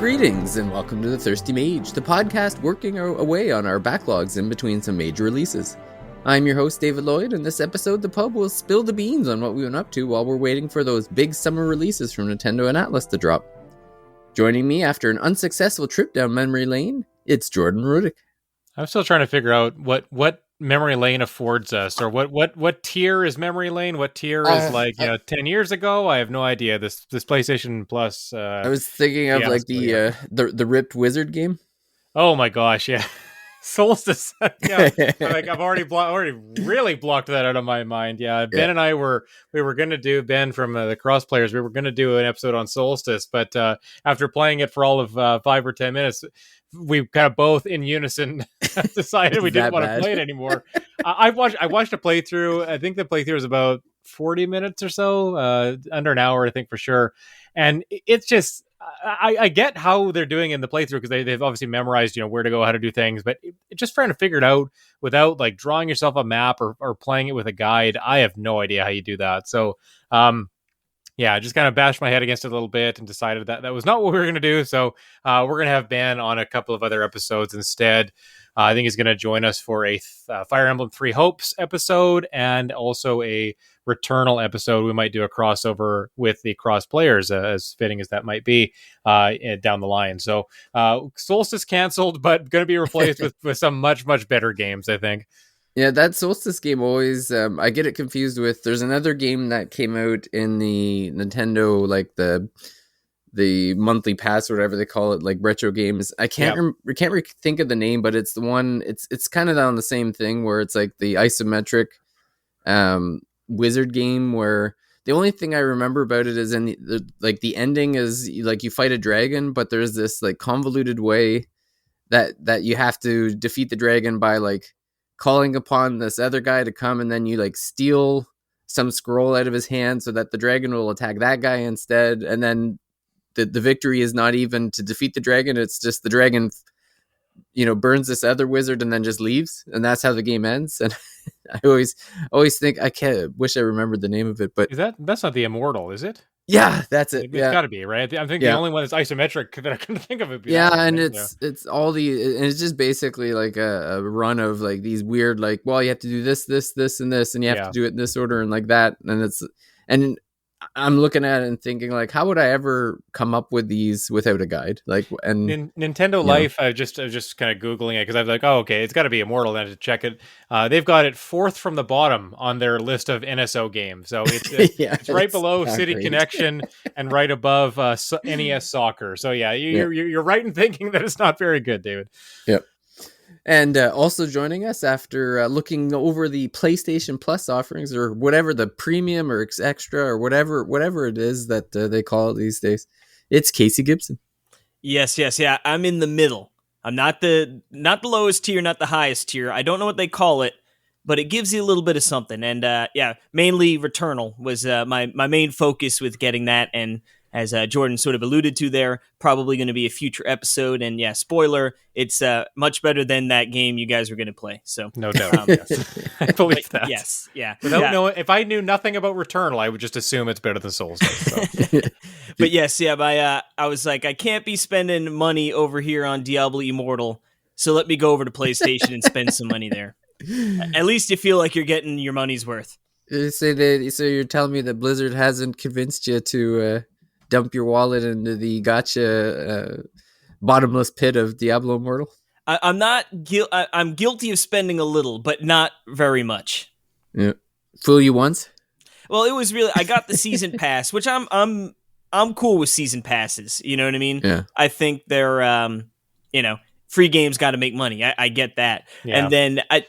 Greetings and welcome to The Thirsty Mage, the podcast working away on our backlogs in between some major releases. I'm your host, David Lloyd, and this episode, the pub will spill the beans on what we went up to while we're waiting for those big summer releases from Nintendo and Atlas to drop. Joining me after an unsuccessful trip down memory lane, it's Jordan Rudick. I'm still trying to figure out what memory lane affords us, or what tier is memory lane, what tier is 10 years ago. I have no idea. This PlayStation Plus. I was thinking of the ripped wizard game. Oh my gosh, yeah. Solstice. Yeah, I've already really blocked that out of my mind. Yeah, Ben and I were going to do, Ben from the Cross Players, we were going to do an episode on Solstice, but after playing it for all of 5 or 10 minutes, we kind of both in unison decided we didn't want to play it anymore. I watched a playthrough. I think the playthrough was about 40 minutes or so, under an hour, I think for sure. And it's just, I get how they're doing in the playthrough because they've obviously memorized, where to go, how to do things, but just trying to figure it out without like drawing yourself a map or playing it with a guide. I have no idea how you do that. So, I just kind of bashed my head against it a little bit and decided that was not what we were going to do. So we're going to have Ben on a couple of other episodes instead. I think he's going to join us for a Fire Emblem Three Hopes episode and also a Returnal episode. We might do a crossover with the Cross Players, as fitting as that might be, down the line. So Solstice canceled, but going to be replaced with some much, much better games, I think. Yeah, that Solstice game always, I get it confused with, there's another game that came out in the Nintendo, like the monthly pass or whatever they call it, like retro games. I can't think of the name, but it's the one, it's kind of on the same thing where it's like the isometric wizard game where the only thing I remember about it is in the ending is like you fight a dragon, but there's this like convoluted way that you have to defeat the dragon by like calling upon this other guy to come, and then you like steal some scroll out of his hand so that the dragon will attack that guy instead, and then the victory is not even to defeat the dragon, it's just the dragon burns this other wizard and then just leaves, and that's how the game ends. And I always think wish I remembered the name of it, but that's not the Immortal, is it? Yeah, that's it. It's got to be, right? I think the only one that's isometric that I couldn't think of it. And it's all and it's just basically like a run of like these weird, like, well, you have to do this, and this, and you have to do it in this order and like that, and I'm looking at it and thinking like, how would I ever come up with these without a guide? Like, and Nintendo Life, I was just kind of Googling it because I was like, oh, okay, it's got to be Immortal. Then to check it, they've got it fourth from the bottom on their list of NSO games. So it's right below City Connection and right above NES Soccer. So you're right in thinking that it's not very good, David. Yep. And also joining us after looking over the PlayStation Plus offerings, or whatever, the premium or extra or whatever it is that they call it these days, it's Casey Gibson. Yes. Yeah. I'm in the middle. I'm not the lowest tier, not the highest tier. I don't know what they call it, but it gives you a little bit of something. And mainly Returnal was my main focus with getting that. And as Jordan sort of alluded to there, probably going to be a future episode. And spoiler, it's much better than that game you guys were going to play. So no doubt. Yes. I believe that. Yes. Yeah. Without knowing, if I knew nothing about Returnal, I would just assume it's better than Solstice. So. But I was like, I can't be spending money over here on Diablo Immortal. So let me go over to PlayStation and spend some money there. At least you feel like you're getting your money's worth. So you're telling me that Blizzard hasn't convinced you to dump your wallet into the gacha bottomless pit of Diablo Immortal? I'm not I'm guilty of spending a little, but not very much. Yeah, fool you once. Well, it was really, I got the season pass, which I'm cool with season passes. You know what I mean? Yeah. I think they're free games got to make money. I get that, and then I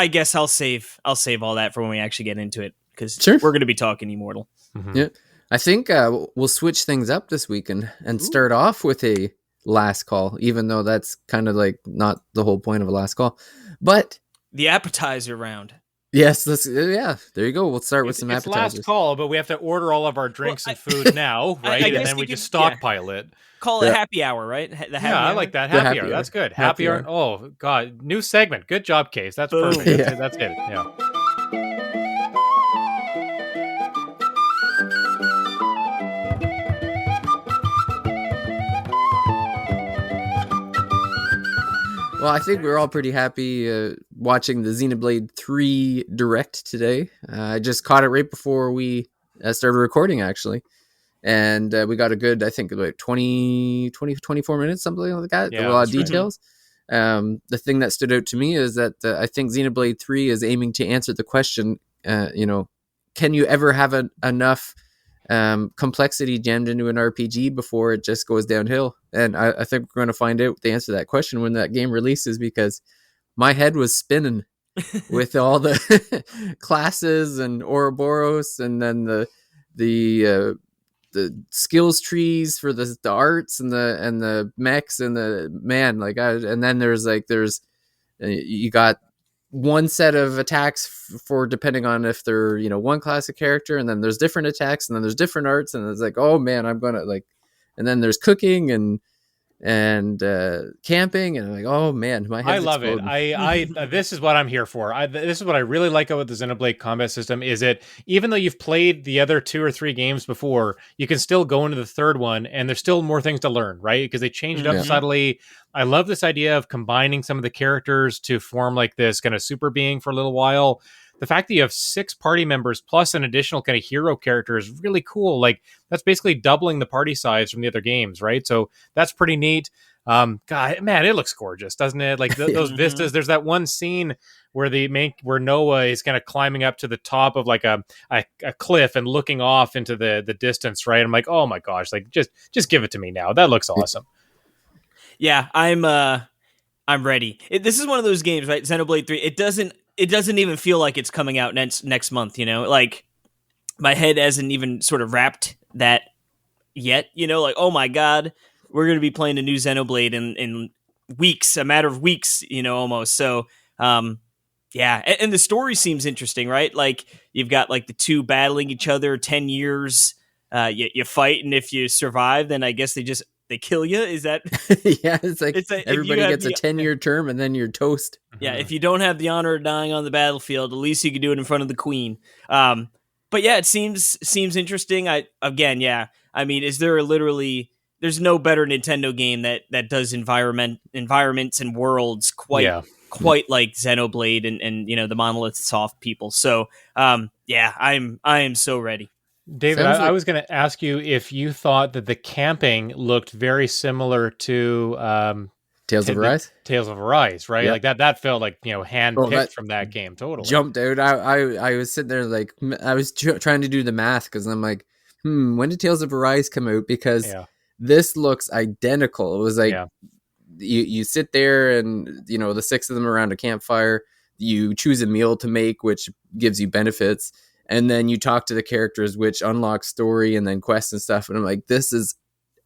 guess I'll save all that for when we actually get into it, because we're going to be talking Immortal. Mm-hmm. Yeah, I think we'll switch things up this week and start off with a last call, even though that's kind of like not the whole point of a last call, but the appetizer round. Yes, there you go. We'll start with some appetizers. Last call, but we have to order all of our drinks and food now, right? And then we just stockpile it. Call it happy hour, right? I like that. Happy hour. That's good. Happy hour. Oh, God. New segment. Good job, Case. That's perfect. Yeah. That's good. Yeah. Well, I think we're all pretty happy watching the Xenoblade 3 Direct today. I just caught it right before we started recording, actually. And we got a good, I think, about 24 minutes, something like that. Yeah, A lot of that's right. details. The thing that stood out to me is that I think Xenoblade 3 is aiming to answer the question, can you ever have enough complexity jammed into an RPG before it just goes downhill? And I think we're going to find out the answer to that question when that game releases, because my head was spinning with all the classes and Ouroboros, and then the skills trees for the arts and the mechs and the man, and then there's you got one set of attacks for depending on if they're one class of character, and then there's different attacks, and then there's different arts, and it's like, oh man, I'm gonna and then there's cooking and camping, and I'm like, oh man, my head's I love exploding. it. I this is what I'm here for. This is what I really like about the Xenoblade combat system, is it, even though you've played the other 2 or 3 games before, you can still go into the third one and there's still more things to learn, right? Because they changed it up subtly. I love this idea of combining some of the characters to form like this kind of super being for a little while. The fact that you have 6 party members plus an additional kind of hero character is really cool. Like, that's basically doubling the party size from the other games, right? So that's pretty neat. God, man, it looks gorgeous, doesn't it? Like those vistas. There's that one scene where where Noah is kind of climbing up to the top of like a cliff and looking off into the distance, right? I'm like, oh my gosh, like just give it to me now. That looks awesome. Yeah, I'm ready. This is one of those games, right? Xenoblade 3. It doesn't even feel like it's coming out next month, Like, my head hasn't even sort of wrapped that yet, Like, oh my god, we're going to be playing a new Xenoblade in weeks, a matter of weeks, almost. So, yeah. And the story seems interesting, right? Like, you've got like the 2 battling each other 10 years. You fight, and if you survive, then I guess they kill you. Is that? Yeah, it's like everybody gets a 10-year term, and then you're toast. Yeah, if you don't have the honor of dying on the battlefield, at least you can do it in front of the queen. But yeah, it seems interesting. I mean, is there there's no better Nintendo game that does environments and worlds quite like Xenoblade and the Monolith Soft people. So I am so ready. David, I was going to ask you if you thought that the camping looked very similar to Tales of Arise? Tales of Arise, right? Yep. Like that felt like, hand-picked from that game, totally. Jumped out. I was sitting there like, I was trying to do the math, because I'm like, when did Tales of Arise come out? Because this looks identical. It was like, you sit there and, the 6 of them around a campfire, you choose a meal to make, which gives you benefits. And then you talk to the characters, which unlocks story and then quests and stuff. And I'm like, this is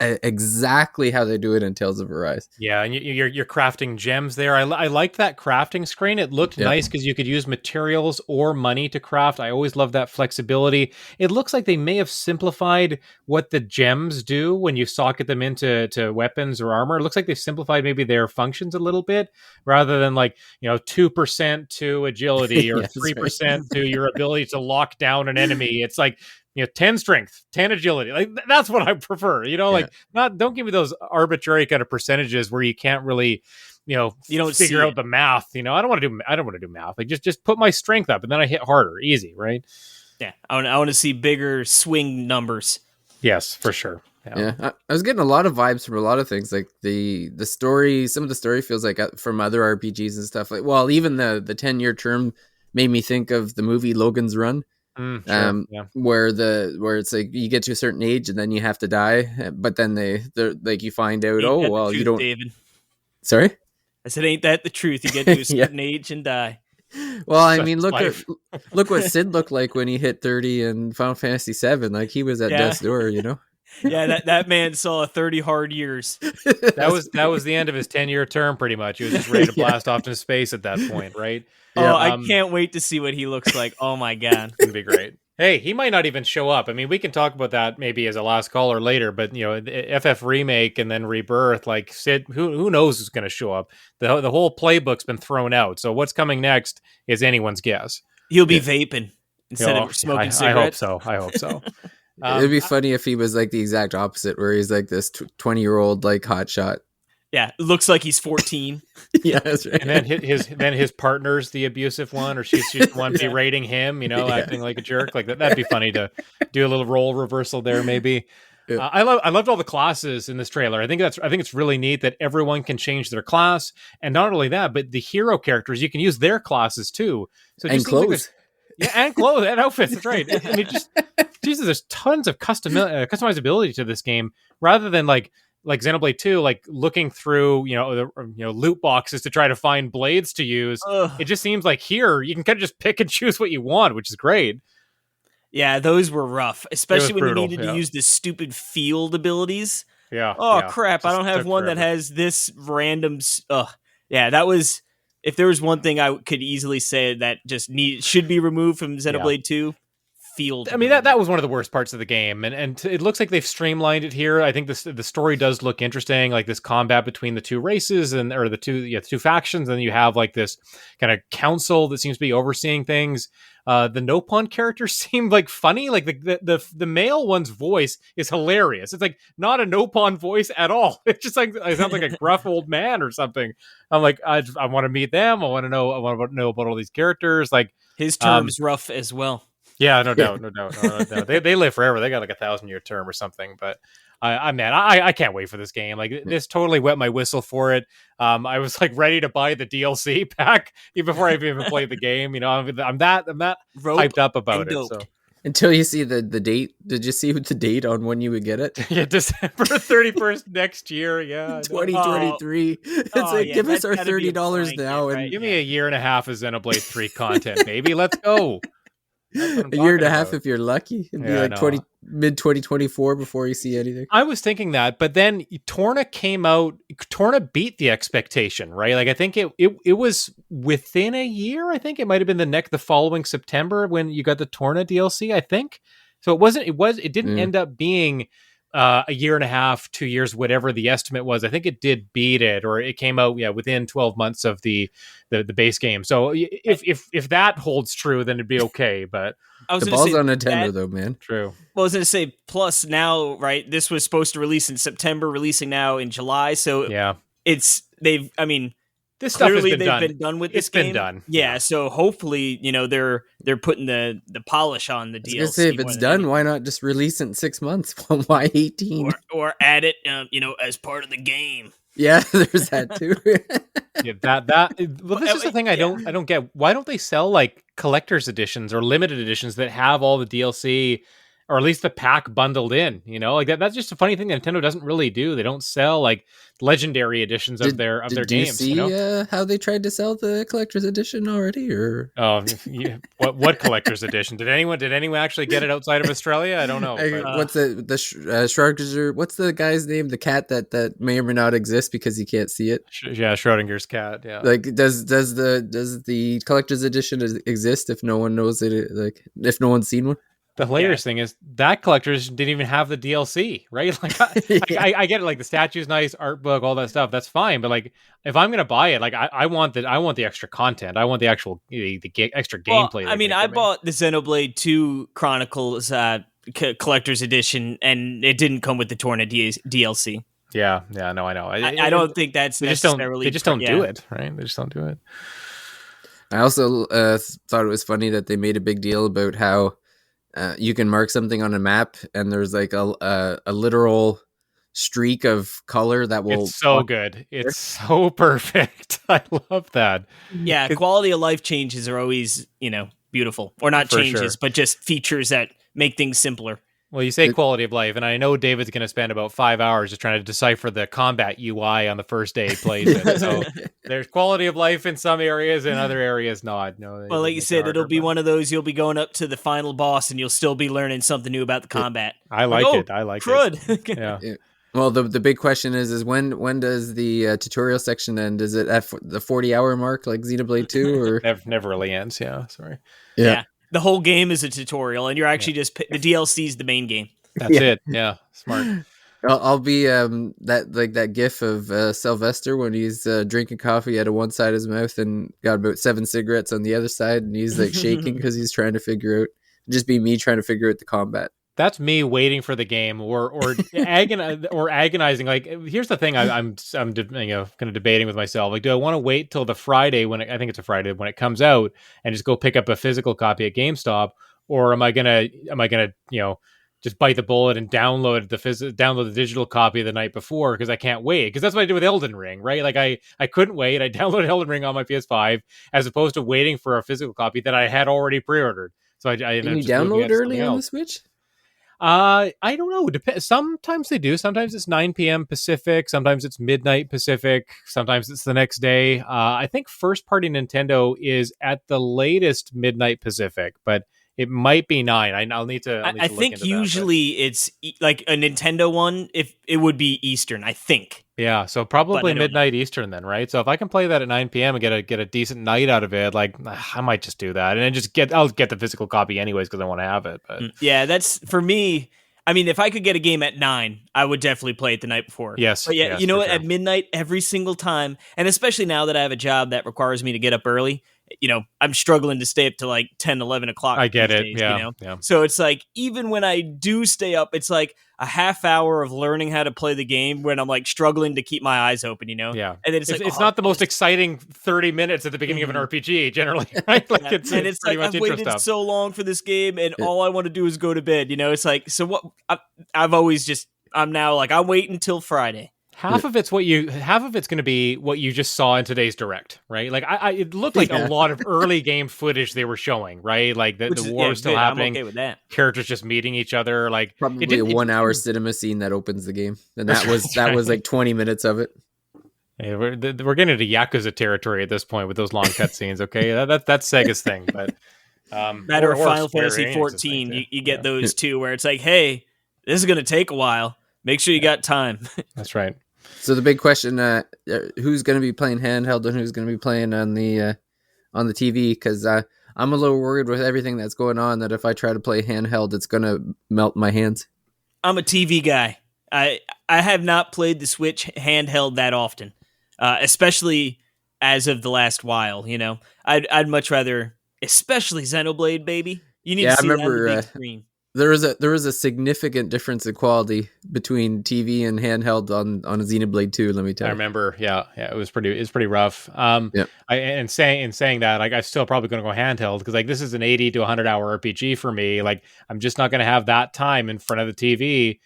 exactly how they do it in Tales of Arise. Yeah, and you're crafting gems there. I liked that crafting screen. It looked nice because you could use materials or money to craft. I always love that flexibility. It looks like they may have simplified what the gems do when you socket them into weapons or armor. It looks like they've simplified maybe their functions a little bit, rather than 2% to agility or 3% to your ability to lock down an enemy. It's like, 10 strength, 10 agility. Like, that's what I prefer, don't give me those arbitrary kind of percentages where you can't really, you don't figure out the math. I don't want to do math. Like, just put my strength up and then I hit harder. Easy, right? Yeah. I want to see bigger swing numbers. Yes, for sure. Yeah. I was getting a lot of vibes from a lot of things, like the story. Some of the story feels like from other RPGs and stuff. Like, well, even the 10-year term made me think of the movie Logan's Run. Where it's like you get to a certain age and then you have to die, but then they're like, you find out, you don't. David. Sorry, I said, ain't that the truth? You get to a certain age and die. Well, I mean, look what Sid looked like when he hit 30 in Final Fantasy VII. Like, he was at death's door, Yeah, that man saw 30 hard years. That was the end of his 10-year term, pretty much. He was just ready to blast off into space at that point, right? Yeah. I can't wait to see what he looks like. Oh my god, it's gonna be great. Hey, he might not even show up. I mean, we can talk about that maybe as a last call or later, but FF remake and then Rebirth, like Sid, who knows who's going to show up? The whole playbook's been thrown out. So what's coming next is anyone's guess. He'll be vaping instead of smoking cigarettes. I hope so. It'd be funny if he was like the exact opposite, where he's like this 20-year-old like hotshot. Yeah, it looks like he's 14. Yeah, that's right. And then his partner's the abusive one, or she's the one berating him, acting like a jerk. Like that'd be funny to do a little role reversal there, maybe. Yeah. I loved all the classes in this trailer. I think it's really neat that everyone can change their class, and not only that, but the hero characters, you can use their classes too. So it And just seems like clothes. and clothes and outfits. That's right. And it just, Jesus, there's tons of customizability to this game, rather than like Xenoblade 2, like looking through loot boxes to try to find blades to use. Ugh. It just seems like here you can kind of just pick and choose what you want, which is great. Yeah, those were rough, especially when brutal, you needed to use the stupid field abilities. Yeah. Oh yeah. crap! I Just don't have took one forever. that has this random. Yeah, that was. If there was one thing I could easily say that just should be removed from Xenoblade 2, field. I mean, that was one of the worst parts of the game, and it looks like they've streamlined it here. I think the story does look interesting, like this combat between the two races or the two factions, and then you have like this kind of council that seems to be overseeing things. The Nopon characters seem like funny, like the male one's voice is hilarious. It's like not a Nopon voice at all. It's just like it sounds like a gruff old man or something. I'm like, I want to meet them. I want to know about all these characters. Like his term's rough as well. Yeah, no doubt. They live forever. They got like 1,000-year term or something. But I can't wait for this game. Like this totally wet my whistle for it. I was like ready to buy the DLC pack even before I even played the game. I'm that hyped up about it. So Until you see the date. Did you see the date on when you would get it? yeah, December 31st next year. Yeah, 2023. It's like, give us our $30 now, right? and give me a year and a half of Xenoblade 3 content, baby. Let's go. a year and a half if you're lucky. It'd be Yeah, like mid 2024 before you see anything. I was thinking that, but then Torna came out. Torna beat the expectation, right? Like I think it was within a year. I think it might have been the following September when you got the Torna DLC. I think so. It didn't end up being a year and a half, 2 years, whatever the estimate was. I think it did beat it, or it came out within 12 months of the base game. So if that holds true, then it'd be okay. But The ball's on Nintendo, though, man. true. Well, I was going to say, plus now, right? This was supposed to release in September, releasing now in July. So Yeah, this stuff has clearly been done. been done with this It's been game. done. Yeah, so hopefully, they're putting the polish on the I was DLC. gonna say, if more it's than done, anything. why not just release it in 6 months? Why 18? or add it, as part of the game. Yeah, there's that too. Yeah, well, this is the thing I don't get. Why don't they sell like collector's editions or limited editions that have all the DLC or at least the pack bundled in? Like that's just a funny thing that Nintendo doesn't really do. They don't sell like legendary editions of their games. Did you see how they tried to sell the collector's edition already? Or what collector's edition? Did anyone actually get it outside of Australia? I don't know. What's the Schrödinger? What's the guy's name? The cat that may or may not exist because you can't see it. Yeah, Schrodinger's cat. Yeah. Like, does the collector's edition exist if no one knows it? Like, if no one's seen one. The hilarious thing is that collectors didn't even have the DLC, right? Like, I get it. Like the statue's nice, art book, all that stuff. That's fine. But like, if I'm gonna buy it, like I want the extra content. I want the actual extra gameplay. I mean, I bought the Xenoblade 2 Chronicles collector's edition, and it didn't come with the Torna DLC. Yeah, no, I know. I don't think that's necessarily. They just don't do it, right? They just don't do it. I also thought it was funny that they made a big deal about how you can mark something on a map, and there's like a literal streak of color that will. It's so good. It's so perfect. I love that. Yeah, quality of life changes are always, beautiful, or not changes, but just features that make things simpler. Well, you say quality of life, and I know David's going to spend about 5 hours just trying to decipher the combat UI on the first day he plays it. So there's quality of life in some areas, and other areas not. No. Well, like you said, it'll be one of those. You'll be going up to the final boss, and you'll still be learning something new about the combat. I like it. I like crud. it. Yeah. Well, the big question is when does the tutorial section end? Is it at the 40-hour mark like Xenoblade 2? Or never really ends. Yeah, sorry. Yeah. The whole game is a tutorial, and you're actually just the DLC is the main game. That's it. Yeah, smart. I'll be that gif of Sylvester when he's drinking coffee out of one side of his mouth and got about 7 cigarettes on the other side, and he's like shaking because he's trying to figure out. Just be me trying to figure out the combat. that's me waiting for the game or agonizing. Like, here's the thing, I'm kind of debating with myself. Like, do I want to wait till the Friday I think it's a Friday when it comes out and just go pick up a physical copy at GameStop, or am I gonna just bite the bullet and download the digital copy the night before because I can't wait? Because that's what I did with Elden Ring, right? Like I couldn't wait. I downloaded Elden Ring on my PS5 as opposed to waiting for a physical copy that I had already pre-ordered. So I Can you download early on the Switch? I don't know. Sometimes they do. Sometimes it's 9 p.m. Pacific. Sometimes it's midnight Pacific. Sometimes it's the next day. I think first party Nintendo is at the latest midnight Pacific, but it might be 9. I'll need to. I think usually it's like a Nintendo one. If it would be Eastern, I think. Yeah, so probably midnight Eastern then, right? So if I can play that at 9 p.m. and get a decent night out of it, like I might just do that, and then I'll get the physical copy anyways because I want to have it. But yeah, that's for me. I mean, if I could get a game at 9, I would definitely play it the night before. Yes, but yeah, yes, you know what? Sure. At midnight every single time, and especially now that I have a job that requires me to get up early. I'm struggling to stay up to like 10, 11 o'clock. I get it. Days, yeah. So it's like, even when I do stay up, it's like a half hour of learning how to play the game when I'm like struggling to keep my eyes open, Yeah. And then it's not the most exciting 30 minutes at the beginning of an RPG generally, right? Like it's like I've waited so long for this game and all I want to do is go to bed, It's like, so what I'm now like, I'm waiting till Friday. Half of it's going to be what you just saw in today's direct, right? Like it looked like a lot of early game footage they were showing, right? Like the war was still happening. I'm okay with that. Characters just meeting each other, like probably a 1 hour cinema scene that opens the game, and that was like 20 minutes of it. Hey, we're getting into Yakuza territory at this point with those long cutscenes. Okay, that's Sega's thing, but matter of Final Fantasy 14, you get those too, where it's like, hey, this is going to take a while. Make sure you got time. That's right. So the big question: who's going to be playing handheld and who's going to be playing on the TV? Because I'm a little worried with everything that's going on that if I try to play handheld, it's going to melt my hands. I'm a TV guy. I have not played the Switch handheld that often, especially as of the last while. I'd much rather, especially Xenoblade, baby. You need to see that on the big screen. There was a significant difference in quality between TV and handheld on a Xenoblade 2. Let me tell you. I remember, yeah, it was pretty rough. Saying that, like, I'm still probably going to go handheld because like this is an 80 to 100 hour RPG for me. Like, I'm just not going to have that time in front of the TV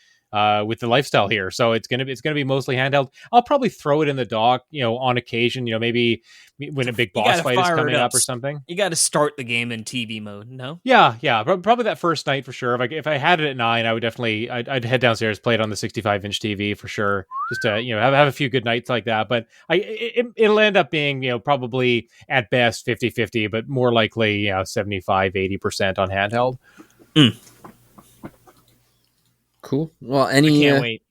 with the lifestyle here. So it's gonna be mostly handheld. I'll probably throw it in the dock, on occasion. Maybe when a big boss fight is coming up or something. You got to start the game in TV mode. No. Yeah. Probably that first night for sure. If I had it at 9, I would definitely I'd head downstairs, play it on the 65-inch TV for sure. Just to have a few good nights like that. But it'll end up being probably at best 50-50, but more likely 75-80% on handheld. Cool. Well, I can't wait.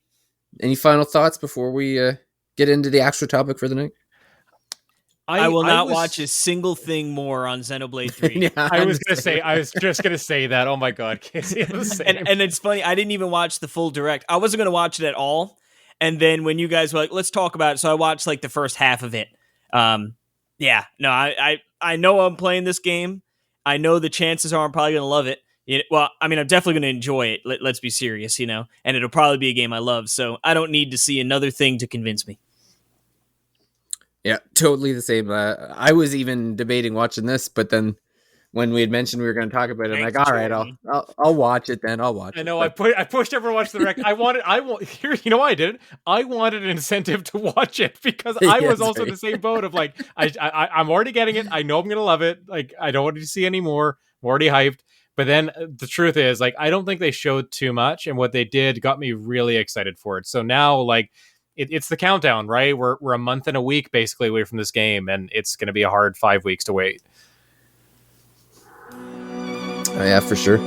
Any final thoughts before we get into the actual topic for the night? I will not watch a single thing more on Xenoblade 3. Yeah, I was just gonna say that. Oh my god, Casey. And it's funny, I didn't even watch the full direct. I wasn't gonna watch it at all. And then when you guys were like, let's talk about it, so I watched like the first half of it. I know I'm playing this game. I know the chances are I'm probably gonna love it. Well, I mean, I'm definitely going to enjoy it. Let's be serious, and it'll probably be a game I love. So I don't need to see another thing to convince me. Yeah, totally the same. I was even debating watching this, but then when we had mentioned we were going to talk about it, I'm like, all right, I'll watch it then. I'll watch it. I know. I pushed everyone to watch the rec. I did. I wanted an incentive to watch it because I was also the same boat of like, I'm already getting it. I know I'm going to love it. Like, I don't want to see any more. I'm already hyped. But then the truth is, like, I don't think they showed too much, and what they did got me really excited for it. So now, like, it's the countdown, right? We're a month and a week basically away from this game, and it's going to be a hard 5 weeks to wait. Oh yeah, for sure.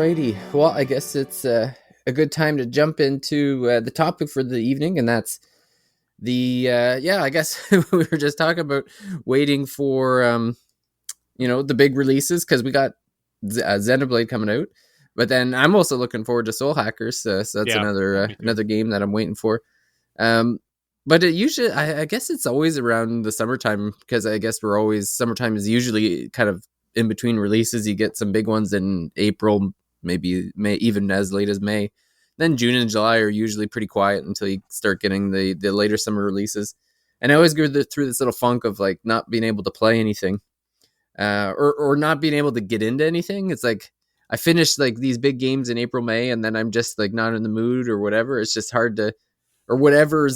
Alrighty. Well, I guess it's a good time to jump into the topic for the evening, and that's the I guess we were just talking about waiting for the big releases because we got Xenoblade coming out, but then I'm also looking forward to Soul Hackers, so that's another game that I'm waiting for. But it usually, I guess it's always around the summertime because I guess summertime is usually kind of in between releases. You get some big ones in April, maybe May, even as late as May. Then June and July are usually pretty quiet until you start getting the later summer releases. And I always go through this little funk of like not being able to play anything, or not being able to get into anything. It's like I finished like these big games in April, May, and then I'm just like not in the mood or whatever. It's just hard to, or whatever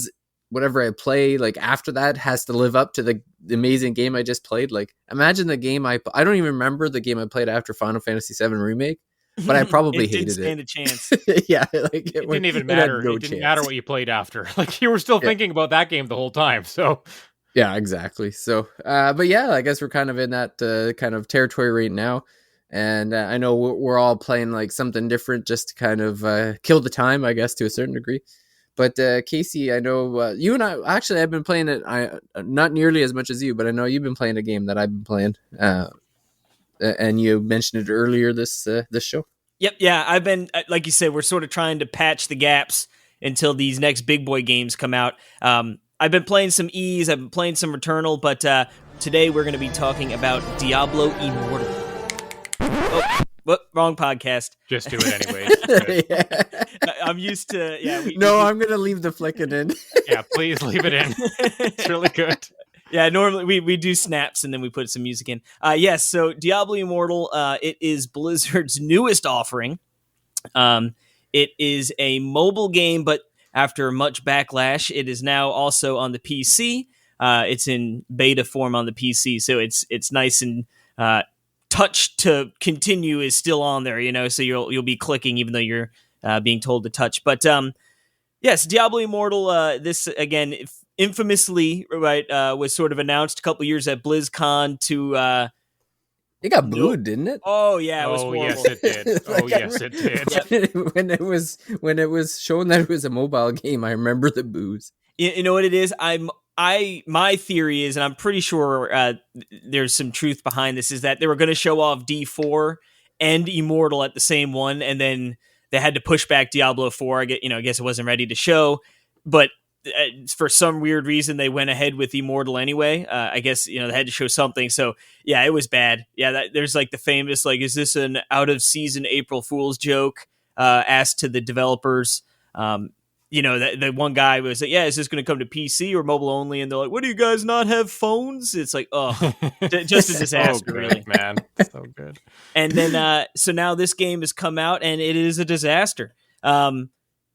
I play like after that has to live up to the amazing game I just played. Like imagine the game I don't even remember the game I played after Final Fantasy VII Remake, but I probably hated it. Didn't stand a chance. Yeah, like it didn't even matter. It didn't matter what you played after. Like you were still thinking about that game the whole time. So yeah, exactly. So, but yeah, I guess we're kind of in that kind of territory right now. And I know we're all playing like something different just to kind of kill the time, I guess, to a certain degree. But Casey, I know you and I actually I've been playing it. Not nearly as much as you, but I know you've been playing a game that I've been playing, and you mentioned it earlier this show. Yep, yeah, I've been like you said, we're sort of trying to patch the gaps until these next big boy games come out. I've been playing some E's, I've been playing some Returnal, but today we're going to be talking about Diablo Immortal. Oh, what? Wrong podcast. Just do it anyway. Yeah. I'm used to. Yeah. I'm gonna leave the flicking in. Yeah, please leave it in. It's really good. Yeah, normally we do snaps and then we put some music in. Yes, so Diablo Immortal, it is Blizzard's newest offering. It is a mobile game, but after much backlash, it is now also on the PC. It's in beta form on the PC, so it's nice and touch to continue is still on there, so you'll be clicking even though you're being told to touch. But yes, Diablo Immortal, this again infamously was sort of announced a couple years at BlizzCon to it got booed, didn't it? Oh yeah, it was horrible. Yes it did. It did. when it was shown that it was a mobile game, I remember the boos. You know what it is? My theory is, and I'm pretty sure there's some truth behind this, is that they were going to show off D4 and Immortal at the same one, and then they had to push back Diablo 4. I guess it wasn't ready to show, but for some weird reason they went ahead with Immortal anyway. I guess they had to show something. So yeah, it was bad. Yeah, there's like the famous is this an out of season April Fool's joke? Asked to the developers. The one guy was like, yeah, is this going to come to PC or mobile only? And they're like, what, do you guys not have phones? It's like, oh, just a disaster, so good, really. Man. So good. And then, so now this game has come out and it is a disaster.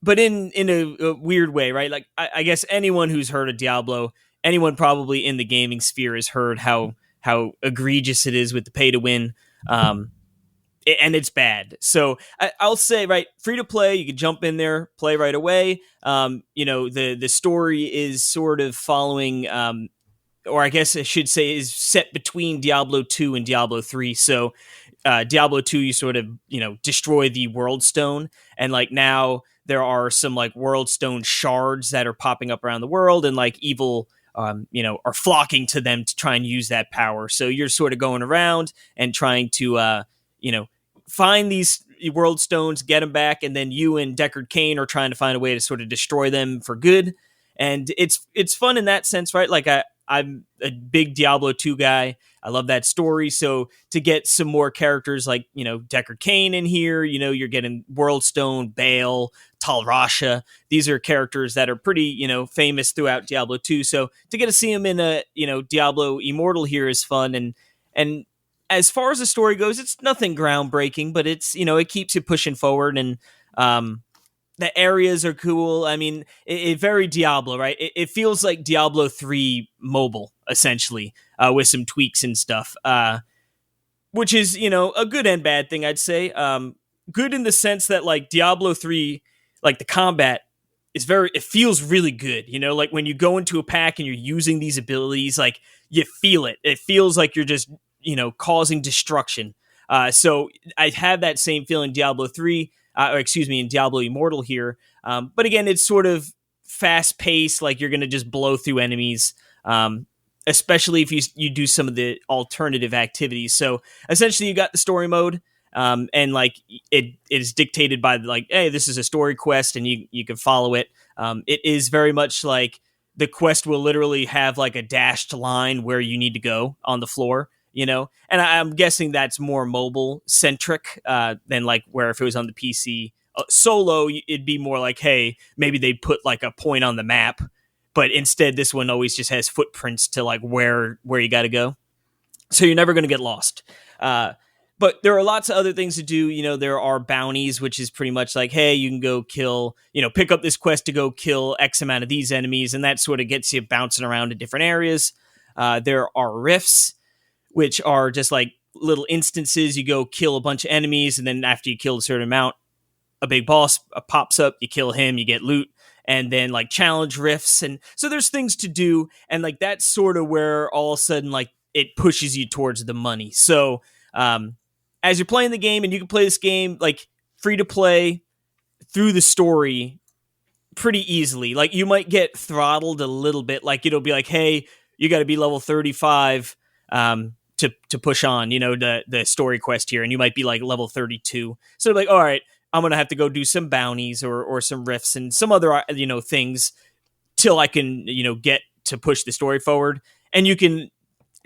But in a weird way, right? Like, I guess anyone who's heard of Diablo, anyone probably in the gaming sphere has heard how egregious it is with the pay to win. And it's bad. So I'll say, right, free to play, you can jump in there, play right away. The story is sort of following, or I guess I should say is set between Diablo 2 and Diablo 3. So Diablo 2, you sort of, destroy the World Stone. And like now there are some like World Stone shards that are popping up around the world and like evil are flocking to them to try and use that power. So you're sort of going around and trying to, find these world stones, get them back, and then you and Deckard Cain are trying to find a way to sort of destroy them for good. And it's fun in that sense, right? Like I'm a big Diablo 2 guy. I love that story. So to get some more characters like, Deckard Cain in here, you're getting World Stone, Bale, Tal Rasha. These are characters that are pretty, famous throughout Diablo 2. So to get to see them in a, Diablo Immortal here is fun. And as far as the story goes, it's nothing groundbreaking, but it's, it keeps you pushing forward, and the areas are cool. I mean, it very Diablo, right? It feels like Diablo 3 mobile, essentially, with some tweaks and stuff, which is, a good and bad thing, I'd say. Good in the sense that, like, Diablo 3, like, the combat it feels really good, like when you go into a pack and you're using these abilities, like, you feel it. It feels like you're just causing destruction. So I have that same feeling Diablo 3, in Diablo Immortal here. But again, it's sort of fast paced, like you're going to just blow through enemies. Especially if you do some of the alternative activities. So essentially, you got the story mode, and like it is dictated by like, hey, this is a story quest, and you can follow it. It is very much like the quest will literally have like a dashed line where you need to go on the floor, And I'm guessing that's more mobile centric than like where if it was on the PC solo, it'd be more like, hey, maybe they put like a point on the map. But instead, this one always just has footprints to like where you got to go. So you're never going to get lost. But there are lots of other things to do. There are bounties, which is pretty much like, hey, you can go kill, pick up this quest to go kill X amount of these enemies. And that sort of gets you bouncing around in different areas. There are rifts, which are just like little instances. You go kill a bunch of enemies. And then after you kill a certain amount, a big boss pops up. You kill him, you get loot. And then like challenge rifts. And so there's things to do. And like that's sort of where all of a sudden like it pushes you towards the money. So as you're playing the game, and you can play this game like free to play through the story pretty easily. Like you might get throttled a little bit. Like it'll be like, hey, you got to be level 35 to push on, the story quest here. And you might be like level 32. So like, all right, I'm going to have to go do some bounties or some rifts and some other, things till I can, get to push the story forward. And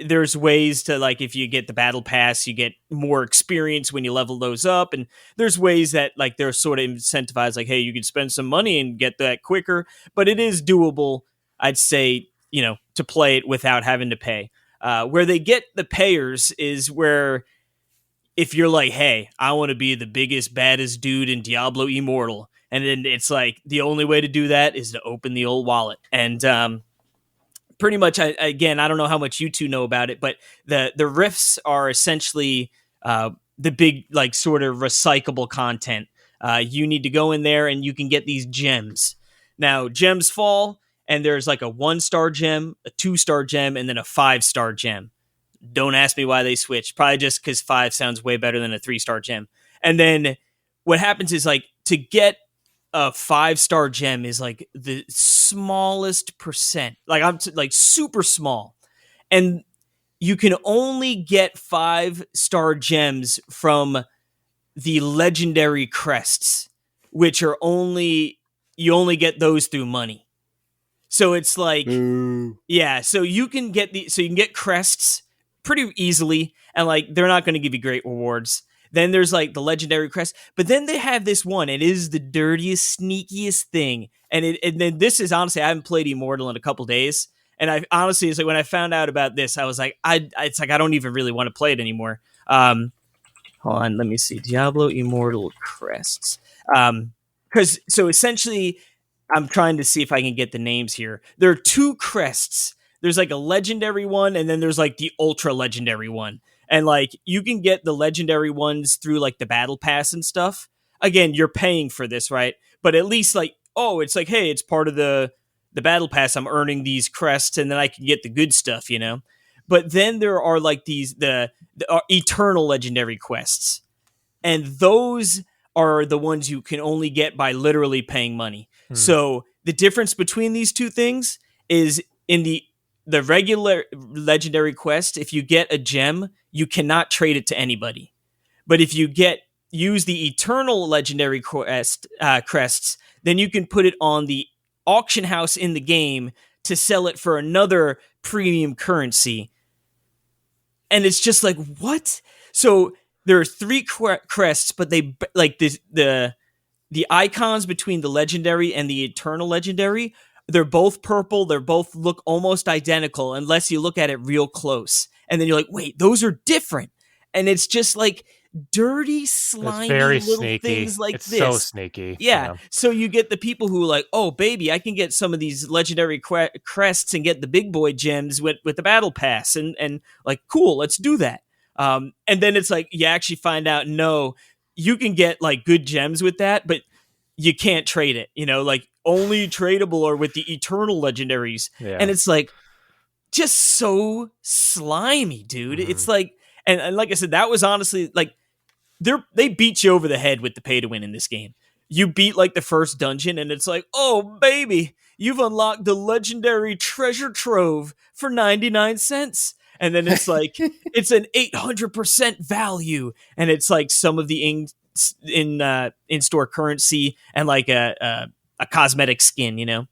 there's ways to like, if you get the battle pass, you get more experience when you level those up. And there's ways that like they're sort of incentivized, like, hey, you can spend some money and get that quicker, but it is doable, I'd say, to play it without having to pay. Where they get the payers is where, if you're like, hey, I want to be the biggest, baddest dude in Diablo Immortal, and then it's like the only way to do that is to open the old wallet. And pretty much, I don't know how much you two know about it, but the rifts are essentially the big, like, sort of recyclable content. You need to go in there and you can get these gems. Now, gems fall, and there's like a 1-star gem, a 2-star gem, and then a 5-star gem. Don't ask me why they switched. Probably just because 5 sounds way better than a 3-star gem. And then what happens is like to get a 5-star gem is like the smallest percent. Like like super small. And you can only get 5-star gems from the legendary crests, which are you only get those through money. So it's like, yeah, so you can get crests pretty easily, and like they're not going to give you great rewards. Then there's like the legendary crest, but then they have this one. It is the dirtiest, sneakiest thing, and then this is honestly, I haven't played Immortal in a couple days, and I honestly, it's like when I found out about this, I was like, it's like I don't even really want to play it anymore. Hold on, let me see, Diablo Immortal crests, because so essentially, I'm trying to see if I can get the names here. There are 2 crests. There's like a legendary one, and then there's like the ultra legendary one. And like you can get the legendary ones through like the battle pass and stuff. Again, you're paying for this, right? But at least like, oh, it's like, hey, it's part of the battle pass. I'm earning these crests, and then I can get the good stuff, But then there are like the eternal legendary quests. And those are the ones you can only get by literally paying money. So the difference between these two things is in the regular legendary quest, if you get a gem, you cannot trade it to anybody. But if you use the eternal legendary crests, then you can put it on the auction house in the game to sell it for another premium currency. And it's just like, what? So there are 3 crests, but they like the icons between the legendary and the eternal legendary, they're both purple. They both look almost identical unless you look at it real close. And then you're like, wait, those are different. And it's just like dirty, slimy little sneaky. Things like it's this. So sneaky. Yeah. So you get the people who are like, oh, baby, I can get some of these legendary crests and get the big boy gems with the battle pass. And like, cool, let's do that. And then it's like, you actually find out, no, you can get like good gems with that, but you can't trade it, like only tradable are with the eternal legendaries. Yeah. And it's like just so slimy, dude. Mm-hmm. It's like, And like I said, that was honestly like they beat you over the head with the pay to win in this game. You beat like the first dungeon, and it's like, oh baby, you've unlocked the legendary treasure trove for 99 cents. And then it's like it's an 800% value, and it's like some of the in-store currency and like a cosmetic skin, you know.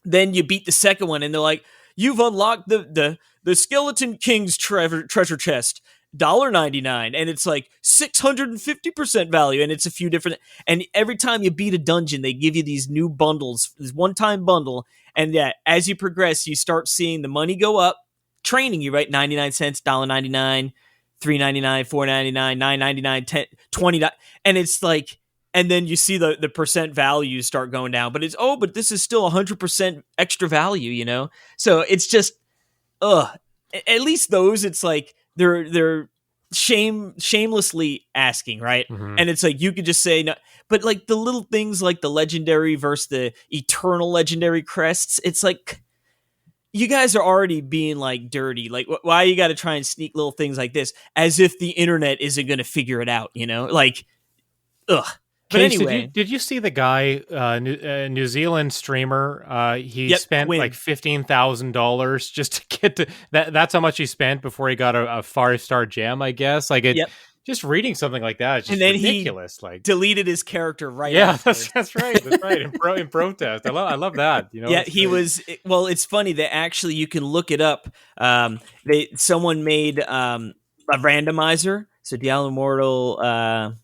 Then you beat the second one, and they're like, you've unlocked the Skeleton King's treasure chest, $1.99, and it's like 650% value, and it's a few different. And every time you beat a dungeon, they give you these new bundles, this one-time bundle, and yeah, as you progress, you start seeing the money go up, training you, right? 99 cents, $1.99, $3.99, $4.99, $9.99, $10, $20, and it's like. And then you see the percent value start going down, but but this is still 100% extra value, you know? So it's just, at least those, it's like they're shamelessly asking, right? Mm-hmm. And it's like you could just say no, but like the little things like the legendary versus the eternal legendary crests, it's like you guys are already being like dirty. Like why you got to try and sneak little things like this as if the internet isn't going to figure it out, you know? Like, ugh. But Case, anyway, did you see the guy, New Zealand streamer? He spent Quinn. like $15,000 just to get to that. That's how much he spent before he got a 5-star gem, I guess. Like just reading something like that is just ridiculous. Like deleted his character right. Yeah, that's right. That's right. In protest, I love that. You know. Yeah, he was. Well, it's funny that actually you can look it up. Someone made a randomizer. So Diablo Immortal.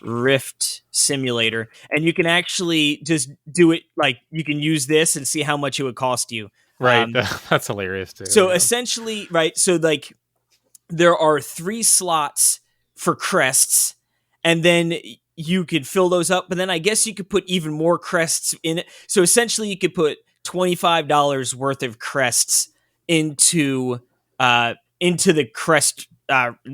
Rift simulator, and you can actually just do it like you can use this and see how much it would cost you, right? That's hilarious too. So essentially, right, so like there are 3 slots for crests, and then you could fill those up, but then I guess you could put even more crests in it. So essentially you could put $25 worth of crests into the crest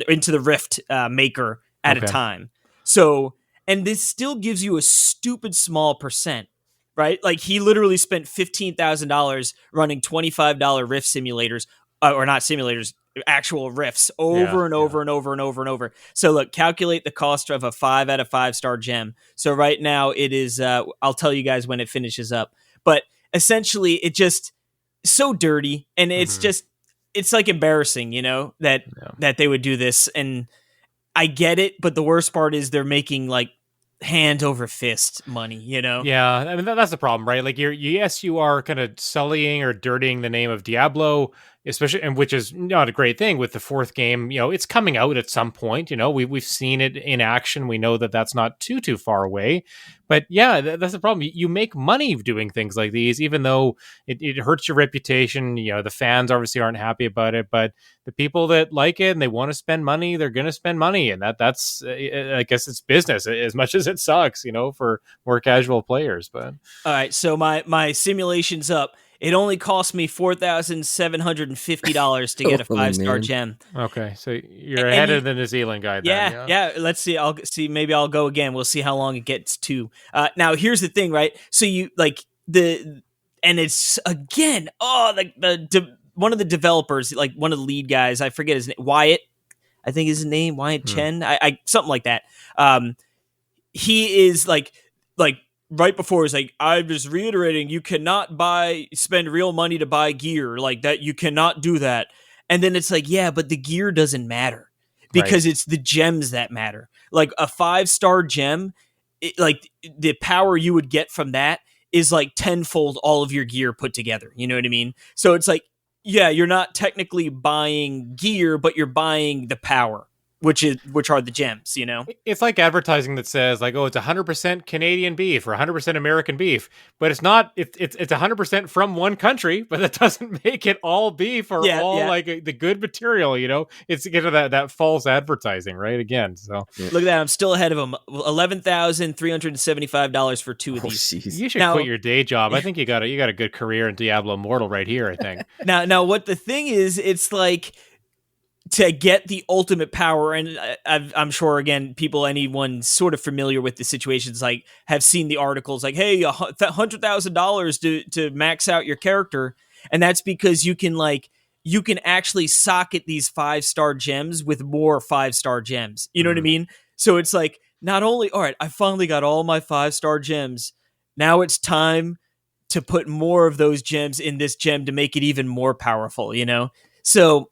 into the Rift maker at a time. So, and this still gives you a stupid small percent, right? Like he literally spent $15,000 running $25 Rift simulators, or not simulators, actual Rifts over and over and over and over and over. So look, calculate the cost of a 5 out of 5-star gem. So right now it is, I'll tell you guys when it finishes up, but essentially it just so dirty, and it's just, it's like embarrassing, you know, that they would do this. And I get it, but the worst part is they're making like hand over fist money, you know? Yeah, I mean that's the problem, right? Like you are kind of sullying or dirtying the name of Diablo, especially, and which is not a great thing with the 4th game. You know, it's coming out at some point. You know, we've seen it in action. We know that that's not too far away. But yeah, that's the problem. You make money doing things like these, even though it hurts your reputation. You know, the fans obviously aren't happy about it, but the people that like it and they want to spend money, they're going to spend money, and that's I guess it's business as much as it sucks, you know, for more casual players. But all right, so my simulation's up. It only cost me $4,750 to get a 5-star gem. Okay, so you're ahead of the New Zealand guy. Then, yeah. Let's see. I'll see. Maybe I'll go again. We'll see how long it gets to. Now, here's the thing, right? So you like and it's again. Oh, one of the developers, like one of the lead guys, I forget his name. Wyatt, I think is his name. Wyatt Chen. I something like that. He is like. Right before it's like, I'm just reiterating, you cannot spend real money to buy gear like that. You cannot do that. And then it's like, yeah, but the gear doesn't matter because it's the gems that matter. Like a 5-star gem, like the power you would get from that is like tenfold all of your gear put together. You know what I mean? So it's like, yeah, you're not technically buying gear, but you're buying the power. Which are the gems, you know? It's like advertising that says like, oh, it's 100% Canadian beef or 100% American beef, but it's not. It's 100% from one country, but that doesn't make it all beef or like the good material, you know? It's that false advertising, right? Again, so look at that. I'm still ahead of him. $11,375 for 2 of these. Geez. You should quit your day job. I think you got a good career in Diablo Immortal right here. I think. Now, what the thing is, it's like. To get the ultimate power, and I'm sure, again, anyone sort of familiar with the situations, like, have seen the articles, like, hey, $100,000 to max out your character, and that's because you can, like, you can actually socket these 5-star gems with more 5-star gems. You know what I mean? So it's like, not only, all right, I finally got all my 5-star gems. Now it's time to put more of those gems in this gem to make it even more powerful, you know? So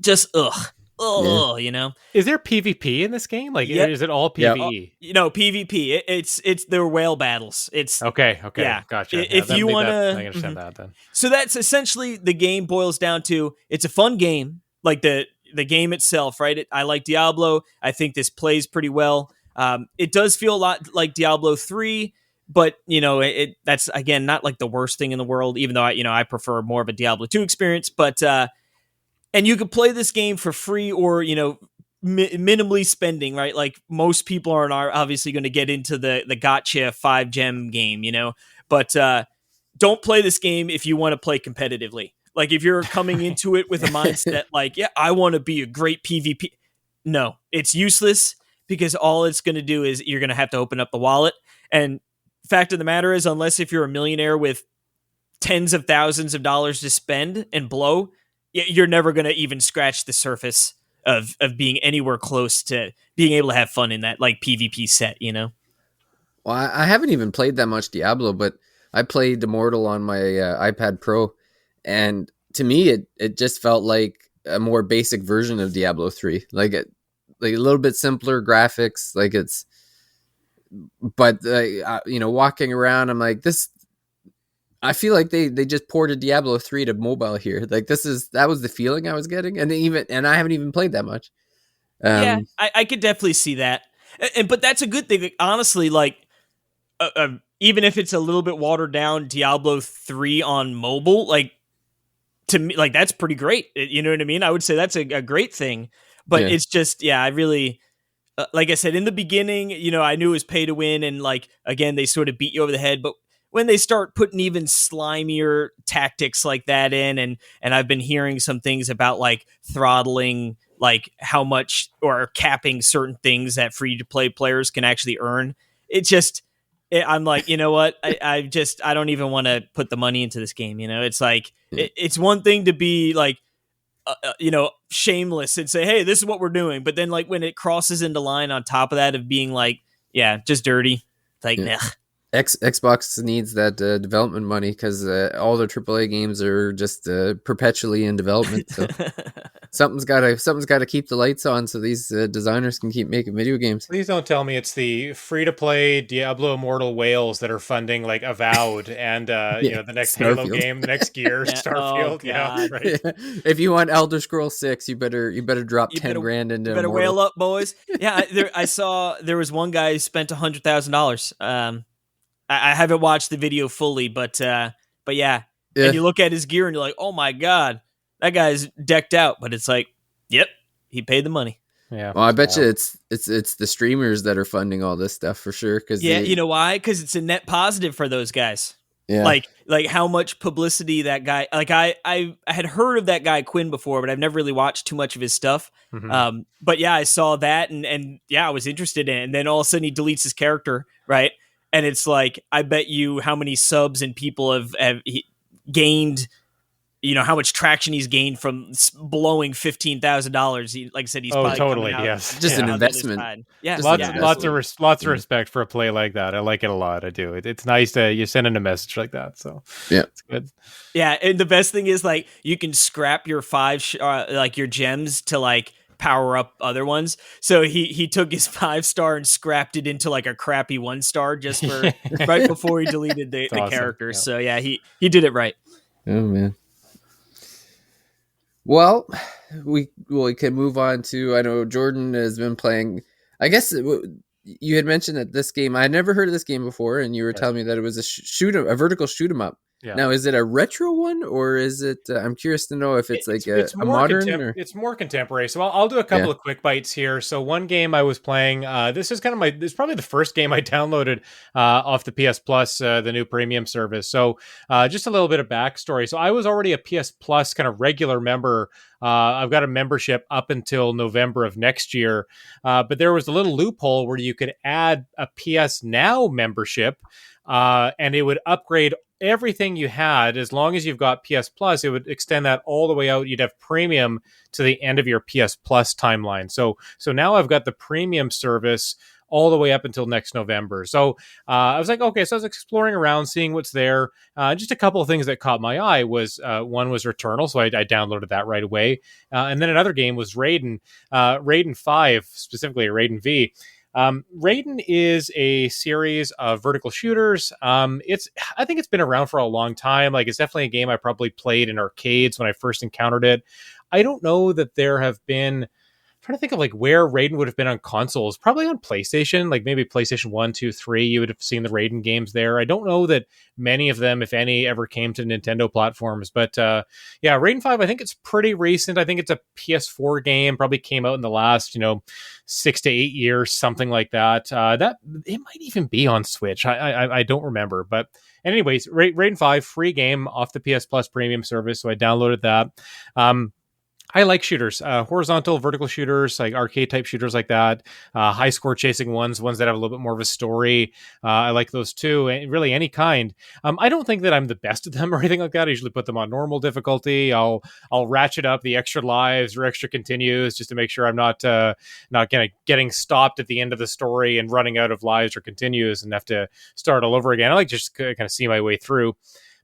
just, you know? Is there PvP in this game? Like, Yep. is it all Yeah. PvE? You know, PvP. It's their whale battles. It's Okay, yeah. gotcha. If you want I to, understand that then. so that's essentially the game boils down to. It's a fun game, like the game itself, right? I like Diablo. I think this plays pretty well. It does feel a lot like Diablo 3, but you know, that's again not like the worst thing in the world. Even though I prefer more of a Diablo 2 experience, but and you could play this game for free or minimally spending, right? Like most people are obviously going to get into the gotcha 5 gem game, you know, but don't play this game if you want to play competitively. Like if you're coming into it with a mindset like, yeah, I want to be a great PvP. No, it's useless because all it's going to do is you're going to have to open up the wallet. And fact of the matter is, unless if you're a millionaire with tens of thousands of dollars to spend and blow, you're never going to even scratch the surface of being anywhere close to being able to have fun in that like PvP set, you know? Well, I haven't even played that much Diablo, but I played Immortal on my iPad Pro, and to me, it just felt like a more basic version of Diablo 3, like a little bit simpler graphics, like it's. But walking around, I'm like this. I feel like they just ported Diablo 3 to mobile here. Like that was the feeling I was getting, and I haven't even played that much. Yeah, I could definitely see that, but that's a good thing. Like, honestly, like even if it's a little bit watered down, Diablo 3 on mobile, like to me, like that's pretty great. You know what I mean? I would say that's a great thing. But it's just, I really. Like I said, in the beginning, I knew it was pay to win, and like again, they sort of beat you over the head. But when they start putting even slimier tactics like that in, and I've been hearing some things about like throttling, like how much or capping certain things that free to play players can actually earn. I'm like, you know what? I don't even want to put the money into this game. It's like it's one thing to be like. Shameless and say, hey, this is what we're doing. But then like when it crosses into line on top of that of being like, just dirty. It's like, nah. Xbox needs that development money because all their AAA games are just perpetually in development. So something's got to keep the lights on so these designers can keep making video games. Please don't tell me it's the free-to-play Diablo Immortal whales that are funding like Avowed and the next Starfield. Halo game, the next Gear, Starfield. Right. Yeah. If you want Elder Scrolls 6, you better drop 10 grand into. You better Immortal. whale up, boys. Yeah, I saw there was one guy who spent $100,000. I haven't watched the video fully, but yeah. And you look at his gear and you're like, oh my god, that guy's decked out. But it's like, yep, he paid the money. Yeah. Well, I bet you it's the streamers that are funding all this stuff for sure. Because you know why? Because it's a net positive for those guys. Yeah. Like how much publicity that guy. Like I had heard of that guy Quinn before, but I've never really watched too much of his stuff. Mm-hmm. But yeah, I saw that and I was interested in it. And then all of a sudden he deletes his character, right? And it's like, I bet you how many subs and people have gained, how much traction he's gained from blowing $15,000. Like I said, he's probably totally, yes. Just an investment. Yeah, lots of respect for a play like that. I like it a lot. I do. It's nice to you send in a message like that. So yeah, it's good. Yeah, and the best thing is like you can scrap your your gems to like power up other ones. So he took his 5-star and scrapped it into like a crappy 1-star just for right before he deleted the awesome. characters. Yeah. So yeah, he did it right. Oh man. Well, we can move on to. I know Jordan has been playing. I guess you had mentioned that this game. I had never heard of this game before, and you were telling me that it was a vertical shoot 'em up. Yeah. Now, is it a retro one or is it? I'm curious to know if it's a modern. It's more contemporary. So I'll do a couple of quick bites here. So one game I was playing. This is this is probably the first game I downloaded off the PS Plus, the new premium service. So just a little bit of backstory. So I was already a PS Plus kind of regular member. I've got a membership up until November of next year, but there was a little loophole where you could add a PS Now membership, and it would upgrade everything you had, as long as you've got PS Plus, it would extend that all the way out. You'd have premium to the end of your PS Plus timeline. So now I've got the premium service all the way up until next November. So I was like, okay, so I was exploring around, seeing what's there. Just a couple of things that caught my eye was one was Returnal, so I downloaded that right away. And then another game was Raiden, Raiden 5, specifically Raiden V. Raiden is a series of vertical shooters. I think it's been around for a long time. Like, it's definitely a game I probably played in arcades when I first encountered it. I don't know that there have been, trying to think of like where Raiden would have been on consoles, probably on PlayStation, like maybe PlayStation 1, 2, 3, you would have seen the Raiden games there. I don't know that many of them, if any, ever came to Nintendo platforms, but yeah, Raiden 5, I think it's pretty recent. I think it's a PS4 game, probably came out in the last, 6 to 8 years, something like that. That it might even be on Switch. I don't remember, but anyways, Raiden 5, free game off the PS Plus premium service, so I downloaded that. I like shooters, horizontal, vertical shooters, like arcade type shooters like that, high score chasing ones that have a little bit more of a story. I like those too, really any kind. I don't think that I'm the best at them or anything like that. I usually put them on normal difficulty. I'll ratchet up the extra lives or extra continues just to make sure I'm not getting stopped at the end of the story and running out of lives or continues and have to start all over again. I like to just kind of see my way through.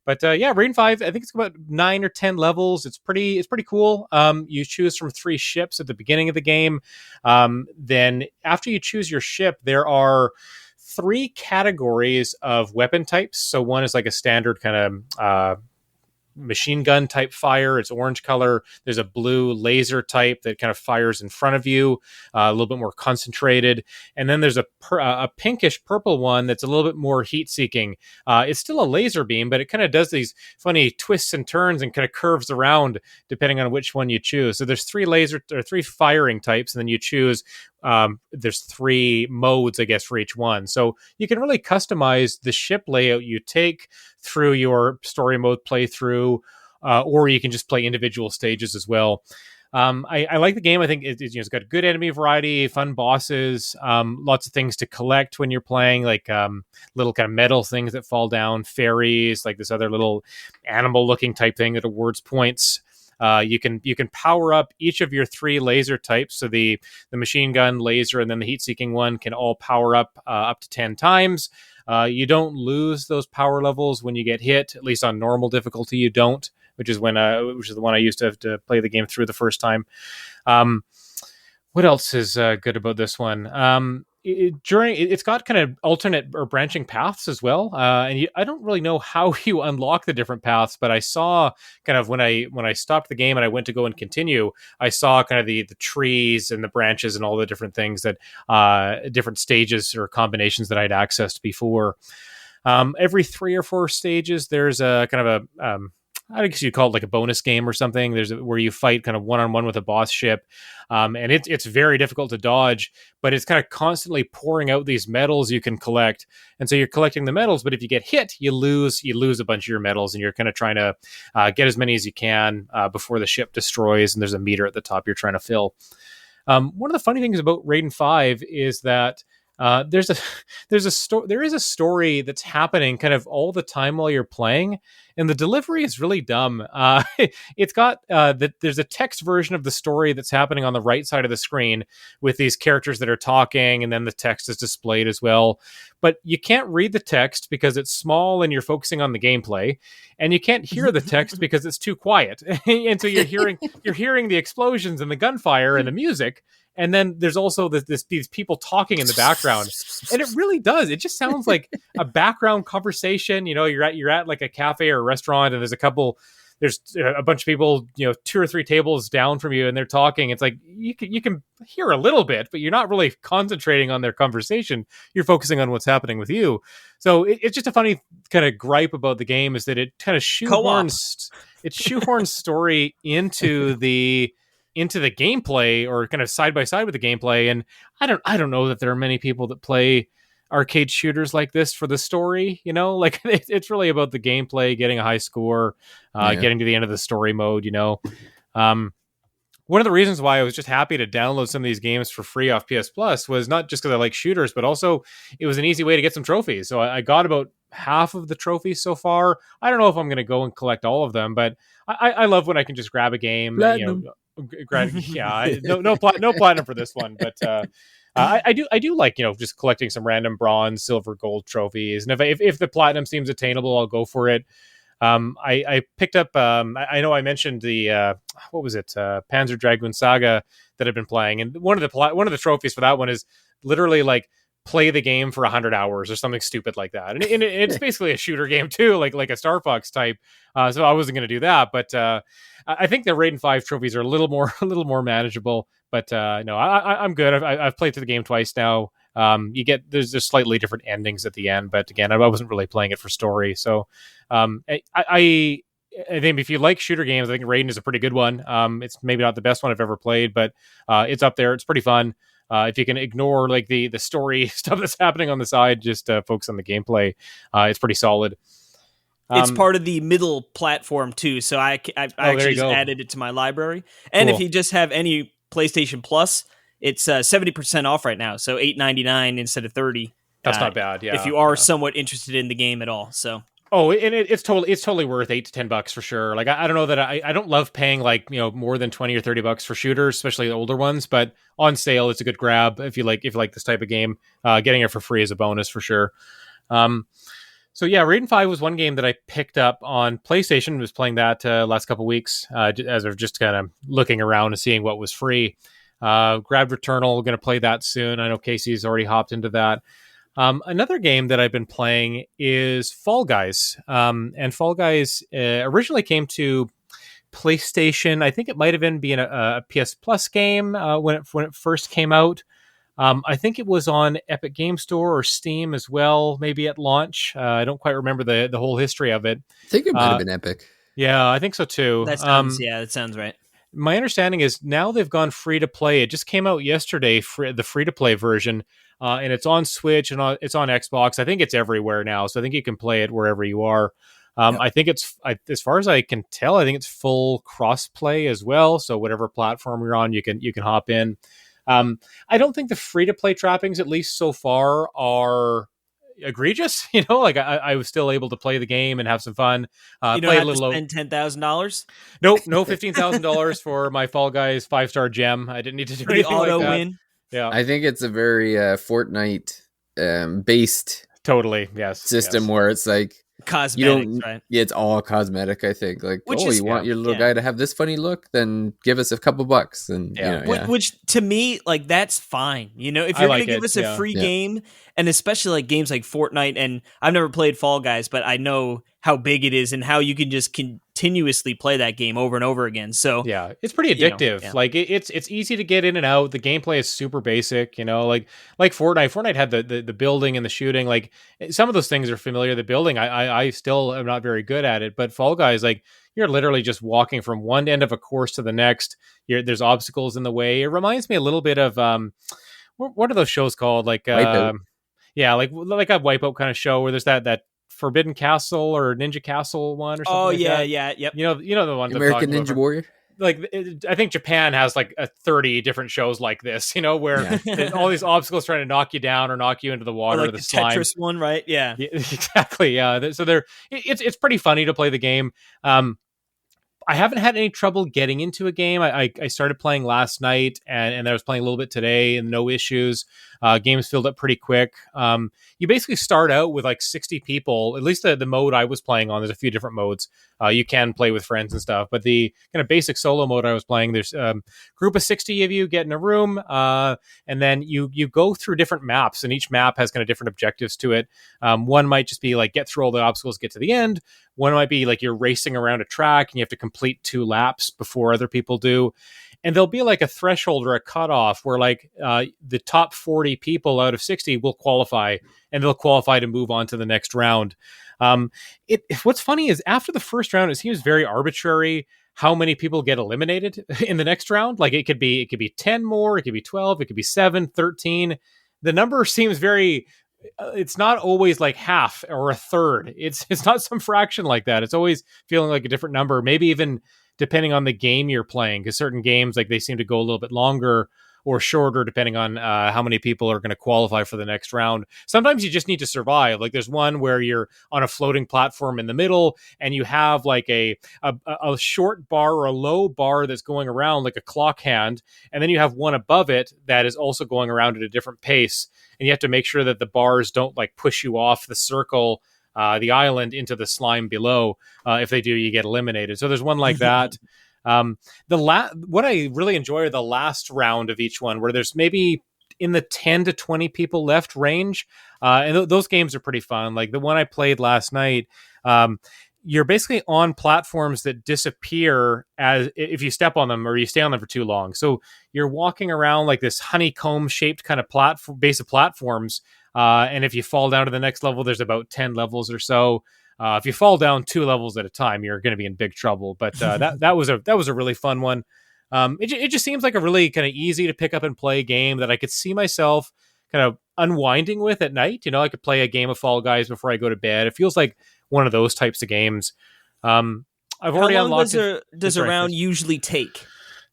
But yeah, Raiden 5, I think it's about 9 or 10 levels. It's pretty cool. You choose from 3 ships at the beginning of the game. Then after you choose your ship, there are 3 categories of weapon types. So one is like a standard kind of machine gun type fire. It's orange color. There's a blue laser type that kind of fires in front of you, a little bit more concentrated. And then there's a pinkish purple one that's a little bit more heat seeking. It's still a laser beam, but it kind of does these funny twists and turns and kind of curves around depending on which one you choose. So there's 3 firing types, and then you choose there's 3 modes, I guess, for each one. So you can really customize the ship layout you take through your story mode playthrough, or you can just play individual stages as well. I like the game. I think it's got a good enemy variety, fun bosses, lots of things to collect when you're playing, like little kind of metal things that fall down, fairies, like this other little animal looking type thing that awards points. You can power up each of your 3 laser types. So the machine gun, laser, and then the heat-seeking one can all power up to 10 times. You don't lose those power levels when you get hit, at least on normal difficulty. You don't, which is the one I used to have to play the game through the first time. What else is good about this one? It's got kind of alternate or branching paths as well, and I don't really know how you unlock the different paths, but I saw kind of when I stopped the game and I went to go and continue, I saw kind of the trees and the branches and all the different things that different stages or combinations that I'd accessed before. Every 3 or 4 stages, there's a kind of a I guess you'd call it like a bonus game or something. There's where you fight kind of one-on-one with a boss ship, and it's very difficult to dodge, but it's kind of constantly pouring out these medals you can collect, and so you're collecting the medals. But if you get hit, you lose a bunch of your medals, and you're kind of trying to get as many as you can before the ship destroys. And there's a meter at the top you're trying to fill. One of the funny things about Raiden 5 is that there is a story that's happening kind of all the time while you're playing, and the delivery is really dumb. It's got there's a text version of the story that's happening on the right side of the screen with these characters that are talking, and then the text is displayed as well. But you can't read the text because it's small and you're focusing on the gameplay, and you can't hear the text because it's too quiet. And so you're hearing the explosions and the gunfire and the music. And then there's also these people talking in the background, and it really does. It just sounds like a background conversation. You're at like a cafe or a restaurant, and there's a bunch of people, 2 or 3 tables down from you, and they're talking. It's like you can hear a little bit, but you're not really concentrating on their conversation. You're focusing on what's happening with you. So it's just a funny kind of gripe about the game is that it kind of shoehorns story into the gameplay, or kind of side by side with the gameplay. And I don't know that there are many people that play arcade shooters like this for the story, like it's really about the gameplay, getting a high score, getting to the end of the story mode. One of the reasons why I was just happy to download some of these games for free off PS Plus was not just because I like shooters, but also it was an easy way to get some trophies. So I got about half of the trophies so far. I don't know if I'm going to go and collect all of them, but I love when I can just grab a game. Platinum. No platinum for this one, but I do like just collecting some random bronze, silver, gold trophies, and if the platinum seems attainable, I'll go for it. I picked up. I know I mentioned the what was it, Panzer Dragoon Saga that I've been playing, and one of the trophies for that one is literally like play the game for 100 hours or something stupid like that, and it's basically a shooter game too, like a Star Fox type. So I wasn't going to do that, but I think the Raiden 5 trophies are a little more manageable. But no, I'm good. I've played through the game twice now. There's just slightly different endings at the end, but again, I wasn't really playing it for story. So I think if you like shooter games, I think Raiden is a pretty good one. It's maybe not the best one I've ever played, but it's up there. It's pretty fun. If you can ignore like the story stuff that's happening on the side, just focus on the gameplay. It's pretty solid. It's part of the middle platform too, so I actually just added it to my library. And If you just have any PlayStation Plus, it's 70% off right now, so $8.99 instead of $30. That's not bad. Yeah, if you are somewhat interested in the game at all. So. Oh, and it's totally worth $8 to $10 for sure. Like I don't know that I don't love paying like more than $20 or $30 for shooters, especially the older ones. But on sale, it's a good grab if you like this type of game. Getting it for free is a bonus for sure. So yeah, Raiden 5 was one game that I picked up on PlayStation. Was playing that last couple weeks as of just kind of looking around and seeing what was free. Grabbed Returnal, going to play that soon. I know Casey's already hopped into that. Another game that I've been playing is Fall Guys. And Fall Guys originally came to PlayStation. I think it might have been being a PS Plus game when it first came out. I think it was on Epic Game Store or Steam as well, maybe at launch. I don't quite remember the whole history of it. I think it might have been Epic. Yeah, I think so too. That sounds right. My understanding is now they've gone free to play. It just came out yesterday, the free to play version, and it's on Switch and it's on Xbox. I think it's everywhere now, so I think you can play it wherever you are. I think as far as I can tell, I think it's full cross-play as well. So whatever platform you're on, you can hop in. I don't think the free-to-play trappings, at least so far, are egregious. Like I was still able to play the game and have some fun. You don't have to spend $10,000? Nope, no $15,000 for my Fall Guys 5-star gem. I didn't need to do anything auto like that. win. Yeah, I think it's a very Fortnite based totally system where it's like cosmetics, right? Yeah, it's all cosmetic. I think like, you want your little guy to have this funny look, then give us a couple bucks, and which to me, like, that's fine. If you're going to give us a free game, and especially like games like Fortnite, and I've never played Fall Guys, but I know how big it is and how you can just continuously play that game over and over again. So yeah, it's pretty addictive. Like it's easy to get in and out. The gameplay is super basic, like Fortnite. Fortnite had the building and the shooting. Like some of those things are familiar. The building, I still am not very good at it, but Fall Guys, like you're literally just walking from one end of a course to the next. There's obstacles in the way. It reminds me a little bit of what are those shows called? Like Wipeout. Yeah, like a Wipeout kind of show where there's that Forbidden Castle or Ninja Castle one or something. Oh, like yeah, that. Yep. You know the one. American Ninja Warrior. Like I think Japan has like 30 different shows like this. Where all these obstacles trying to knock you down or knock you into the water. Or like or the Tetris slime. one, right? Yeah, exactly. Yeah. So it's pretty funny to play the game. I haven't had any trouble getting into a game. I started playing last night and I was playing a little bit today and no issues. Games filled up pretty quick. You basically start out with like 60 people, at least the mode I was playing on. There's a few different modes. You can play with friends and stuff, but the kind of basic solo mode I was playing, there's a group of 60 of you get in a room, and then you go through different maps, and each map has kind of different objectives to it. One might just be like get through all the obstacles, get to the end. One might be like you're racing around a track and you have to complete 2 laps before other people do. And there'll be like a threshold or a cutoff where like the top 40 people out of 60 will qualify, and they'll qualify to move on to the next round. What's funny is after the first round, it seems very arbitrary how many people get eliminated in the next round. Like it could be 10 more, it could be 12, it could be 7, 13. The number seems very... it's not always like half or a third. It's not some fraction like that. It's always feeling like a different number, maybe even depending on the game you're playing, because certain games, like, they seem to go a little bit longer. or shorter, depending on how many people are going to qualify for the next round. Sometimes you just need to survive. Like there's one where you're on a floating platform in the middle, and you have like a short bar or a low bar that's going around like a clock hand, and then you have one above it that is also going around at a different pace, and you have to make sure that the bars don't like push you off the circle, the island, into the slime below. If they do, you get eliminated. So there's one like that. What I really enjoy are the last round of each one, where there's maybe in the 10 to 20 people left range. And those games are pretty fun. Like the one I played last night, you're basically on platforms that disappear as if you step on them or you stay on them for too long. So you're walking around like this honeycomb shaped kind of base of platforms. And if you fall down to the next level, there's about 10 levels or so. If you fall down 2 levels at a time, you're going to be in big trouble. But that was a really fun one. It just seems like a really kind of easy to pick up and play game that I could see myself kind of unwinding with at night. You know, I could play a game of Fall Guys before I go to bed. It feels like one of those types of games. I've already unlocked. How long does a round usually take?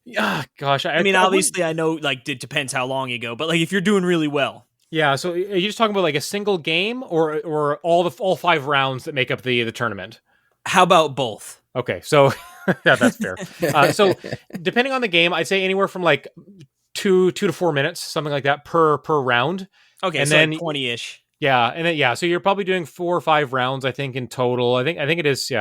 Yeah, gosh. I mean, obviously, I know like it depends how long you go, but like if you're doing really well. Yeah, so are you just talking about like a single game or all 5 rounds that make up the tournament? How about both? Okay, so that's fair. So depending on the game, I'd say anywhere from like 2 to 4 minutes, something like that per round. Okay, and so then like 20-ish. Yeah, and then so you're probably doing 4 or 5 rounds, I think, in total. I think it is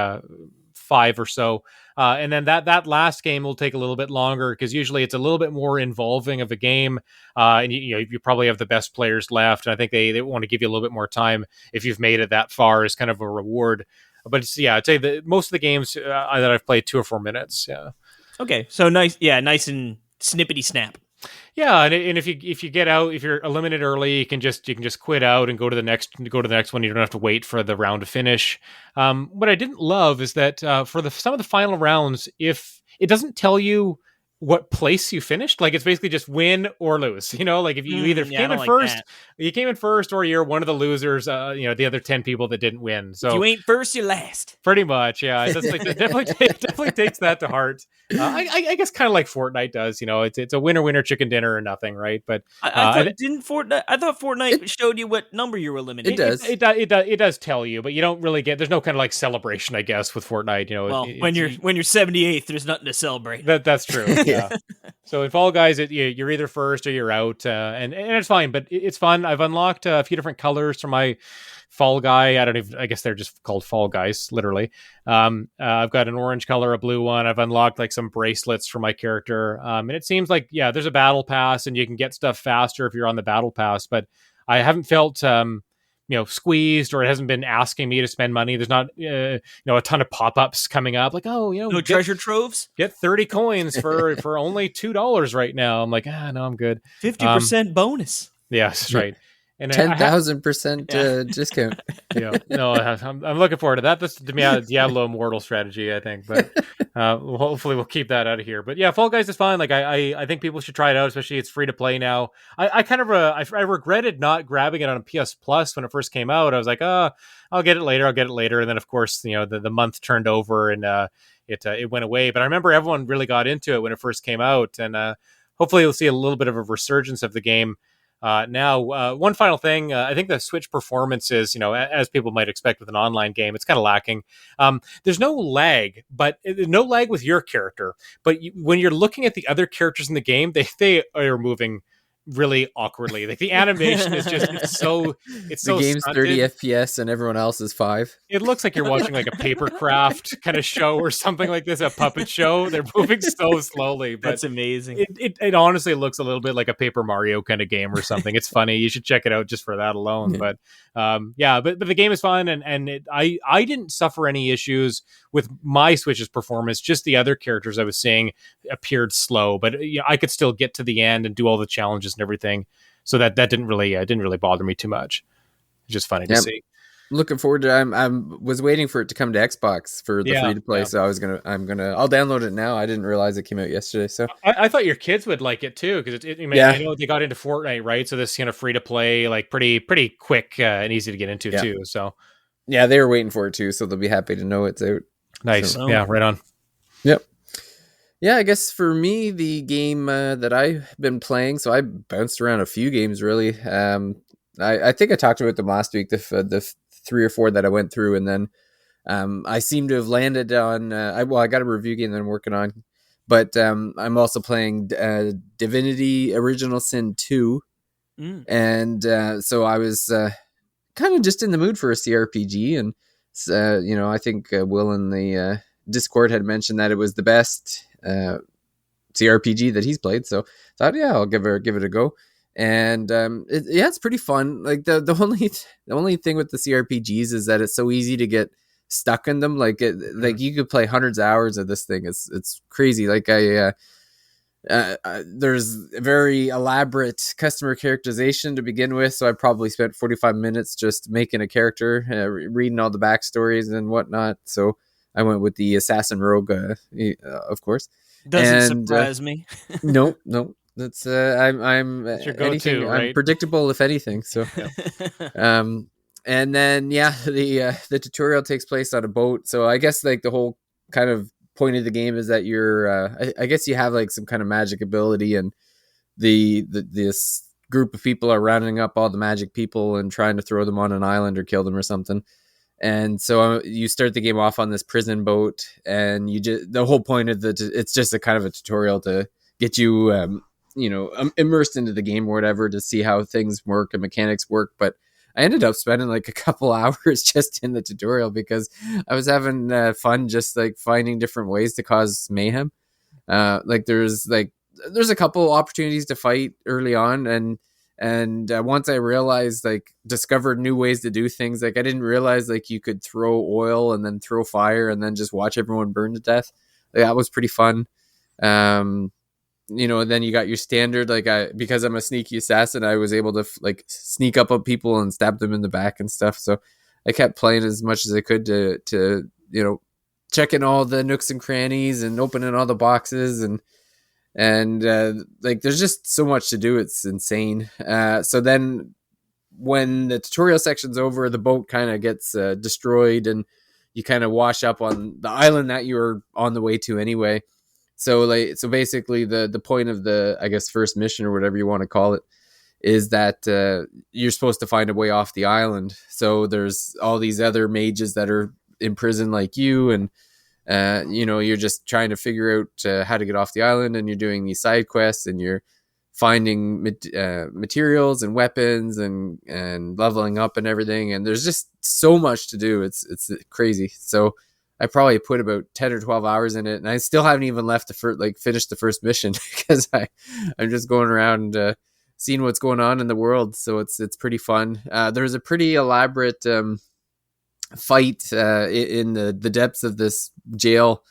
5 or so. And then that last game will take a little bit longer because usually it's a little bit more involving of a game. And you probably have the best players left. And I think they want to give you a little bit more time if you've made it that far as kind of a reward. But I'd say that most of the games that I've played 2 or 4 minutes. Yeah. Okay, so nice and snippety snap. Yeah, and if you get out, if you're eliminated early, you can just quit out and go to the next one. You don't have to wait for the round to finish. What I didn't love is that for some of the final rounds, if it doesn't tell you what place you finished, like it's basically just win or lose. You know, like if you either came in first, you came in first, or you're one of the losers. The other 10 people that didn't win. So if you ain't first, you're last. Pretty much, yeah. It definitely takes that to heart. I guess kind of like Fortnite does. You know, it's a winner chicken dinner or nothing, right? But I thought Fortnite showed you what number you were eliminated. It does. It does tell you, but you don't really get. There's no kind of like celebration, I guess, with Fortnite. You know, well, when you're 78th, there's nothing to celebrate. That's true. Yeah. So in Fall Guys, you're either first or you're out, and it's fine. But it's fun. I've unlocked a few different colors for my Fall Guy. I guess they're just called Fall Guys, literally. I've got an orange color, a blue one. I've unlocked like some bracelets for my character. And it seems like, there's a battle pass and you can get stuff faster if you're on the battle pass, but I haven't felt, squeezed, or it hasn't been asking me to spend money. There's not, a ton of pop-ups coming up like, no treasure troves, get 30 coins for only $2 right now. I'm like, no, I'm good. 50% bonus. Yes, right. And 10,000% discount. Yeah, no, I'm looking forward to that. This to me a Diablo Immortal strategy, I think, but hopefully we'll keep that out of here. But yeah, Fall Guys is fun. Like I think people should try it out, especially it's free to play now. I kind of I regretted not grabbing it on PS Plus when it first came out. I was like, I'll get it later, and then of course the month turned over and it went away. But I remember everyone really got into it when it first came out, and hopefully we'll see a little bit of a resurgence of the game. Now, one final thing, I think the Switch performance is, as people might expect with an online game, it's kind of lacking. There's no lag, but no lag with your character. But when you're looking at the other characters in the game, they are moving really awkwardly. Like the animation is just it's so the game's stunted. 30 FPS and everyone else is 5. It looks like you're watching like a papercraft kind of show or something like this, a puppet show. They're moving so slowly, but that's amazing. It honestly looks a little bit like a Paper Mario kind of game or something. It's funny. You should check it out just for that alone. But but the game is fun, and I didn't suffer any issues with my Switch's performance. Just the other characters I was seeing appeared slow, but I could still get to the end and do all the challenges and everything, so that didn't really bother me too much. It's just funny to see. Looking forward to it. I was waiting for it to come to Xbox for the free to play, so I'll download it now. I didn't realize it came out yesterday, so I thought your kids would like it too, because I know they got into Fortnite, right? So this kind of free to play, like pretty quick and easy to get into too. So yeah, they were waiting for it too, so they'll be happy to know it's out. Nice, so, yeah, right on. Yep. Yeah, I guess for me, the game that I've been playing, so I bounced around a few games really. I think I talked about them last week, the 3 or 4 that I went through, and then I seem to have landed on. I got a review game that I'm working on, but I'm also playing Divinity: Original Sin 2, Mm. and so I was kind of just in the mood for a CRPG, and I think Will in the Discord had mentioned that it was the best CRPG that he's played. So I thought, yeah, I'll give it a go. And it's pretty fun. Like the only thing with the CRPGs is that it's so easy to get stuck in them. Like you could play hundreds of hours of this thing. It's crazy. Like there's very elaborate customer characterization to begin with, so I probably spent 45 minutes just making a character, reading all the backstories and whatnot. So I went with the assassin rogue, of course. Doesn't And surprise me. no, that's I'm It's your anything. go-to, I'm right? predictable if anything. So um, and then the tutorial takes place on a boat. So I guess like the whole kind of point of the game is that you're I guess you have like some kind of magic ability, and this group of people are rounding up all the magic people and trying to throw them on an island or kill them or something. And so you start the game off on this prison boat, and you just the whole point of it's just a kind of a tutorial to get you immersed into the game or whatever, to see how things work and mechanics work. But I ended up spending like a couple hours just in the tutorial because I was having fun just like finding different ways to cause mayhem. There's a couple opportunities to fight early on, and once I realized, like, discovered new ways to do things. Like, I didn't realize like you could throw oil and then throw fire and then just watch everyone burn to death. Like, that was pretty fun. Then you got your standard, like, because I'm a sneaky assassin, I was able to like sneak up on people and stab them in the back and stuff. So I kept playing as much as I could to checking all the nooks and crannies and opening all the boxes, and like there's just so much to do. It's insane. So then when the tutorial section's over, the boat kind of gets destroyed, and you kind of wash up on the island that you were on the way to anyway. So basically the point of the, I guess, first mission or whatever you want to call it is that you're supposed to find a way off the island. So there's all these other mages that are in prison like you, and you're just trying to figure out how to get off the island, and you're doing these side quests, and you're finding materials and weapons and leveling up and everything. And there's just so much to do. It's crazy. So I probably put about 10 or 12 hours in it, and I still haven't even left finished the first mission because I'm just going around seeing what's going on in the world. So it's pretty fun. There's a pretty elaborate fight in the depths of this jail,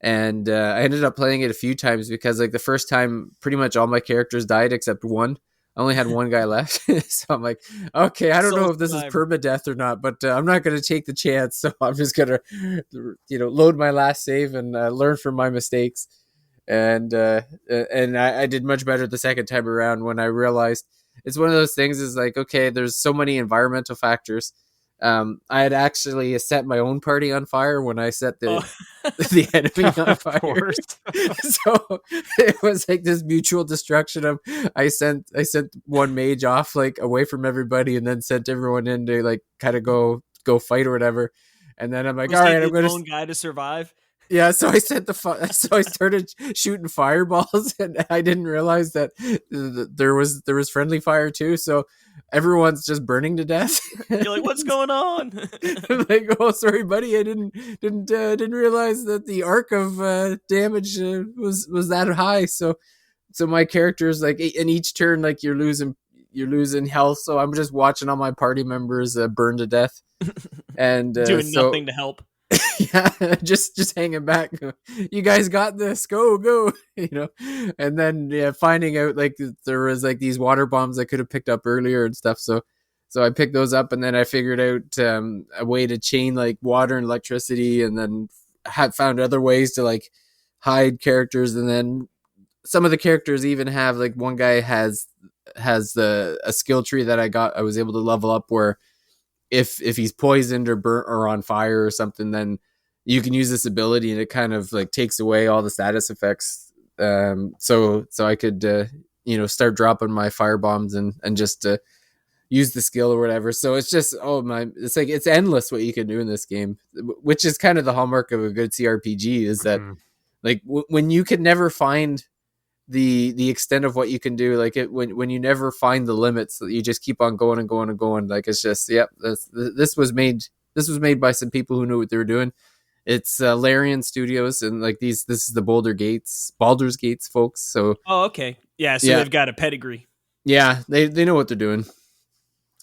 and I ended up playing it a few times because, like, the first time pretty much all my characters died except one. I only had one guy left. So I'm like, okay, I don't know if this is permadeath or not, but I'm not going to take the chance. So I'm just going to load my last save and learn from my mistakes. And I did much better the second time around when I realized it's one of those things is like, okay, there's so many environmental factors. I had actually set my own party on fire when I set the enemy on fire. So it was like this mutual destruction of I sent one mage off like away from everybody, and then sent everyone in to like kind of go fight or whatever. And then I'm like, all right, I'm going to guy to survive. Yeah, so I so I started shooting fireballs, and I didn't realize that there was friendly fire too. So everyone's just burning to death. You're like, what's going on? I'm like, oh, sorry, buddy, I didn't realize that the arc of damage was that high. So my character's like, in each turn, like you're losing health. So I'm just watching all my party members burn to death, and doing nothing to help. Yeah, just hanging back. You guys got this. Go. And then finding out like there was like these water bombs I could have picked up earlier and stuff. So I picked those up, and then I figured out a way to chain like water and electricity, and then had found other ways to like hide characters. And then some of the characters even have like one guy has a skill tree that I was able to level up where if he's poisoned or burnt or on fire or something, then you can use this ability and it kind of like takes away all the status effects. So I could start dropping my fire bombs and just use the skill or whatever. So it's just it's like it's endless what you can do in this game, which is kind of the hallmark of a good CRPG. Is that like when you can never find the extent of what you can do, like when you never find the limits, you just keep on going and going and going. Like it's just this was made by some people who knew what they were doing. It's Larian Studios, and like this is the Baldur's Gates folks. So okay, yeah, so they've got a pedigree. Yeah, they know what they're doing.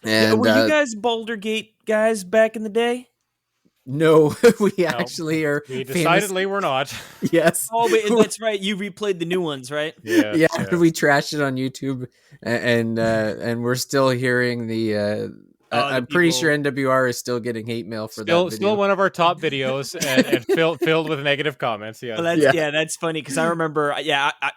And were you guys Baldur Gate guys back in the day? No, we actually are. We decidedly we're not. Yes. Oh, but that's right. You replayed the new ones, right? Yeah. We trashed it on YouTube, and we're still hearing the. I'm pretty sure NWR is still getting hate mail for that video. Still one of our top videos, and filled with negative comments. Yeah. Well, that's funny because I remember.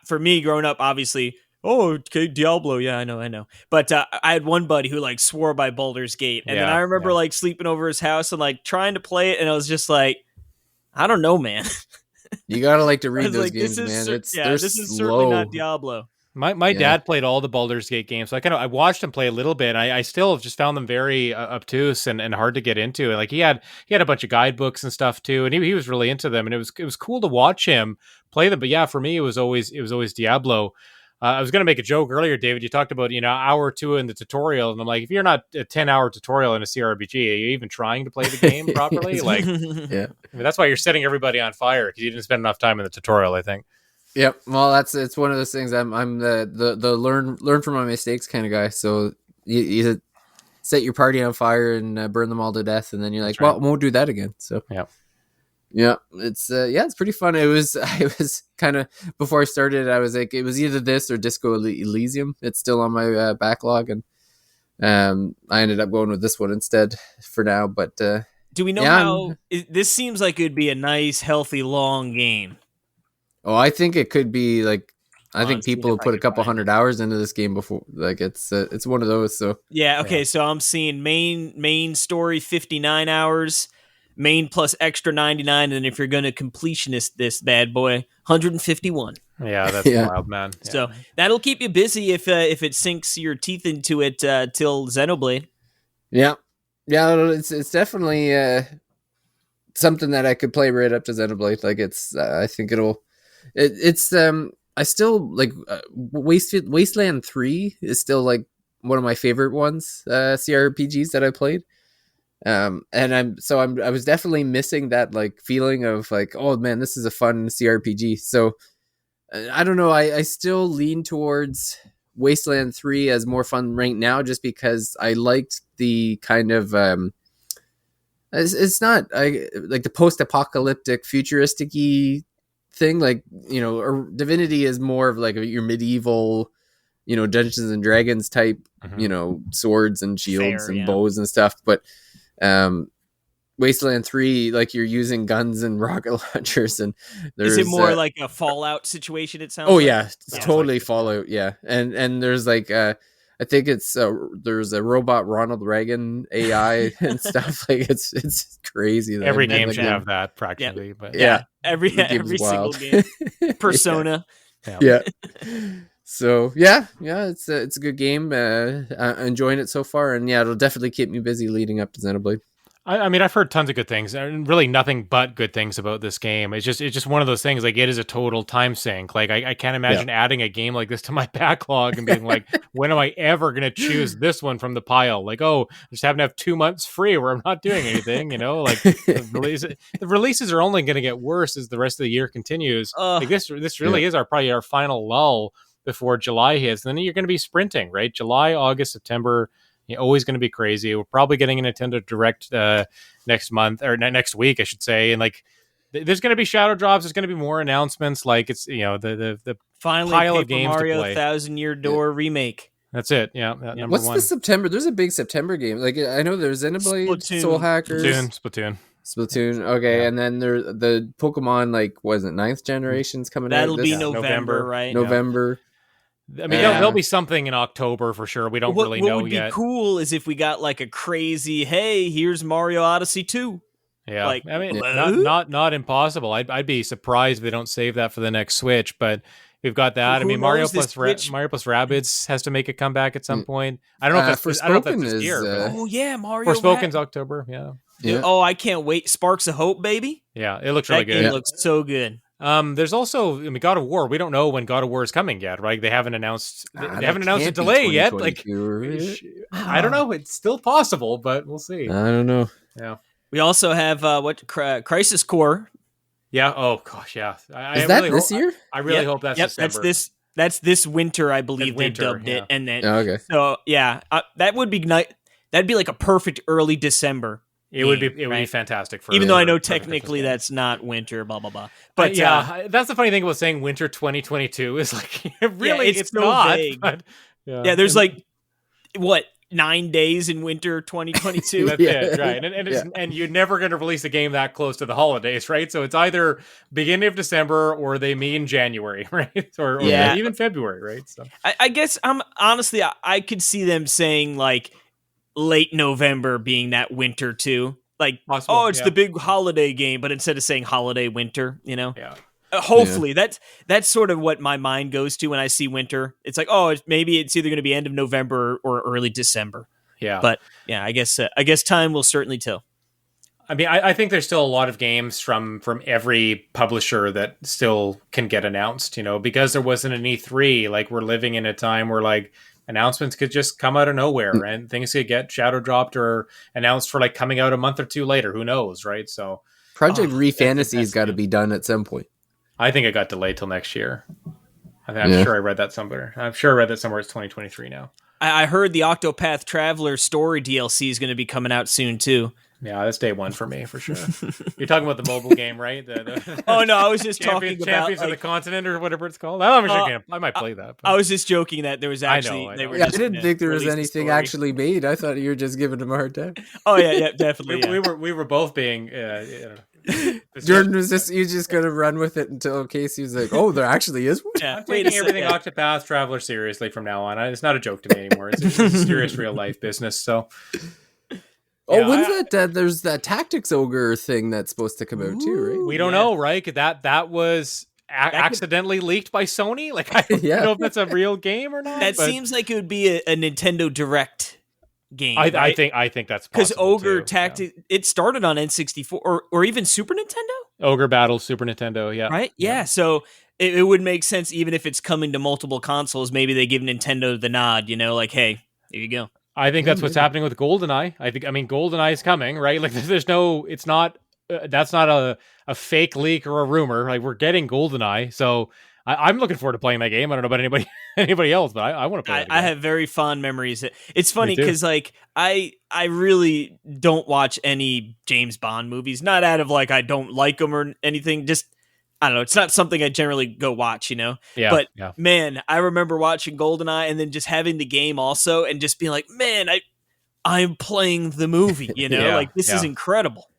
For me growing up, obviously. Oh, okay, Diablo. Yeah, I know. But I had one buddy who like swore by Baldur's Gate, and then I remember like sleeping over his house and like trying to play it, and I was just like, I don't know, man. You gotta like to read those games, man. This is certainly not Diablo. My dad played all the Baldur's Gate games, so I watched him play a little bit. And I still just found them very obtuse and hard to get into. And like he had a bunch of guidebooks and stuff too, and he was really into them, and it was cool to watch him play them. But yeah, for me it was always Diablo. I was going to make a joke earlier, David. You talked about, hour or two in the tutorial. And I'm like, if you're not a 10-hour tutorial in a CRPG, are you even trying to play the game properly? Like, yeah. I mean, that's why you're setting everybody on fire, because you didn't spend enough time in the tutorial, I think. Yep. Well, it's one of those things. I'm the learn from my mistakes kind of guy. So you set your party on fire and burn them all to death. And then you're like, well, I won't do that again. So yeah. Yeah, it's pretty fun. I was kind of, before I started, I was like, it was either this or Disco Elysium. It's still on my backlog, and I ended up going with this one instead for now. But do we know how this seems like it'd be a nice, healthy, long game? Oh, I think it could be like. I think people have put a couple 100 hours into this game before. Like it's one of those. So yeah, okay. So I'm seeing main story 59 hours. Main plus extra 99, and if you're going to completionist this bad boy, 151. Yeah, that's wild, man. Yeah. So that'll keep you busy if it sinks your teeth into it till Xenoblade. Yeah, it's definitely something that I could play right up to Xenoblade. Like I think it's I still like Wasteland 3 is still like one of my favorite ones CRPGs that I played. And I was definitely missing that like feeling of like, oh man, this is a fun CRPG. So I don't know. I still lean towards Wasteland 3 as more fun right now, just because I liked the kind of, it's not like the post-apocalyptic futuristic-y thing. Like, or Divinity is more of like your medieval, Dungeons and Dragons type, swords and shields and bows and stuff. But, Wasteland 3, like you're using guns and rocket launchers, and is it more like a Fallout situation? It sounds. Oh like? Yeah, it's totally like Fallout. Yeah, and there's like I think it's there's a robot Ronald Reagan AI and stuff. Like it's crazy. Every game should have that practically. Yeah. But yeah, every single game. Persona. Yeah. So yeah, it's a good game. I'm enjoying it so far, and it'll definitely keep me busy leading up to Xenoblade. I mean, I've heard tons of good things, and really nothing but good things about this game. It's just one of those things. Like, it is a total time sink. Like, I can't imagine adding a game like this to my backlog and being like, when am I ever going to choose this one from the pile? Like, I just happen to have 2 months free where I'm not doing anything. Like the releases are only going to get worse as the rest of the year continues. Like this really is probably our final lull before July hits. And then you're going to be sprinting, right? July, August, September. You're always going to be crazy. We're probably getting a Nintendo Direct next month, or next week, I should say. And like, there's going to be shadow drops. There's going to be more announcements. Like, it's the finally pile Paper of games Mario to play. 1,000-Year Door remake. That's it. Yeah. What's the September? There's a big September game. Like, I know there's Xenoblade, Soul Hackers, Splatoon. Okay, and then there's the Pokemon. Like, was it 9th generation's coming That'll out? That'll be November, right? November. I mean, there'll be something in October for sure. We don't really know yet. What would be cool is if we got like a crazy, hey, here's Mario Odyssey 2. Yeah, Like, I mean, hello? not impossible. I'd be surprised if they don't save that for the next Switch. But we've got that. I Who mean, Mario knows? This plus Switch. Mario plus Rabbids has to make a comeback at some Mm. point. I don't know if that's I don't know if that's Forspoken this is year, but Oh yeah, Mario Forspoken's October. Yeah, yeah. Oh, I can't wait! Sparks of Hope, baby. yeah, it looks really That game good. looks so good. There's also, I mean, God of War. We don't know when God of War is coming yet, right? They haven't announced. They That haven't announced a can't be delay yet. Like, 2022, right? I don't know. It's still possible, but we'll see. I don't know. Yeah. We also have Crisis Core. Yeah. Oh gosh. Yeah. Is that this year? I really hope that's December. That's this winter, I believe they winter, dubbed it, and then Oh, okay. so yeah, that would be nice. That'd be like a perfect early December. It would be right? fantastic for even though I know for technically Christmas. that's not winter, blah blah blah. But yeah, that's the funny thing about saying winter 2022 is like really it's it's so not. vague. But, yeah, there's like what 9 days in winter 2022. That's it, right? And you're never going to release a game that close to the holidays, right? So it's either beginning of December or they mean January, right? Or even February, right? So I guess honestly I could see them saying like late November being that winter too. Like, possible, it's the big holiday game, but instead of saying holiday winter, Yeah. Hopefully, that's sort of what my mind goes to when I see winter. It's like, maybe it's either going to be end of November or early December. Yeah, but yeah, I guess time will certainly tell. I mean, I think there's still a lot of games from every publisher that still can get announced. Because there wasn't an E3. Like we're living in a time where like announcements could just come out of nowhere and things could get shadow dropped or announced for like coming out a month or two later. Who knows, right? So Project Re-Fantasy's got to be done at some point. I think it got delayed till next year. I'm sure I read that somewhere. I'm sure I read that somewhere. It's 2023 now. I heard the Octopath Traveler story DLC is going to be coming out soon too. Yeah, that's day one for me for sure. You're talking about the mobile game, right? Oh no, I was just talking about Champions of the Continent or whatever it's called. I might play that. But I was just joking that there was actually. I know. I didn't think there was anything actually made. I thought you were just giving them a hard time. Oh yeah, definitely. We were both being. Jordan was just gonna run with it until Casey was like, "Oh, there actually is one." Yeah, I'm taking everything Octopath Traveler seriously from now on. It's not a joke to me anymore. It's a serious, real life business. So. When's that? There's that Tactics Ogre thing that's supposed to come out too, right? We don't know, right? That was accidentally leaked by Sony. Like I don't know if that's a real game or not. That seems like it would be a Nintendo Direct game. I think that's because Ogre Tactics it started on N64 or even Super Nintendo. Ogre Battle Super Nintendo, yeah, right, yeah. So it would make sense even if it's coming to multiple consoles. Maybe they give Nintendo the nod, like, hey, here you go. I think that's what's happening with GoldenEye. GoldenEye is coming, right? Like that's not a fake leak or a rumor. Like we're getting GoldenEye, so I'm looking forward to playing that game. I don't know about anybody else, but I want to play it. I have very fond memories. It's funny because like I really don't watch any James Bond movies. Not out of like I don't like them or anything. Just I don't know. It's not something I generally go watch, Yeah. But man, I remember watching GoldenEye and then just having the game also, and just being like, man, I'm playing the movie. Like this is incredible.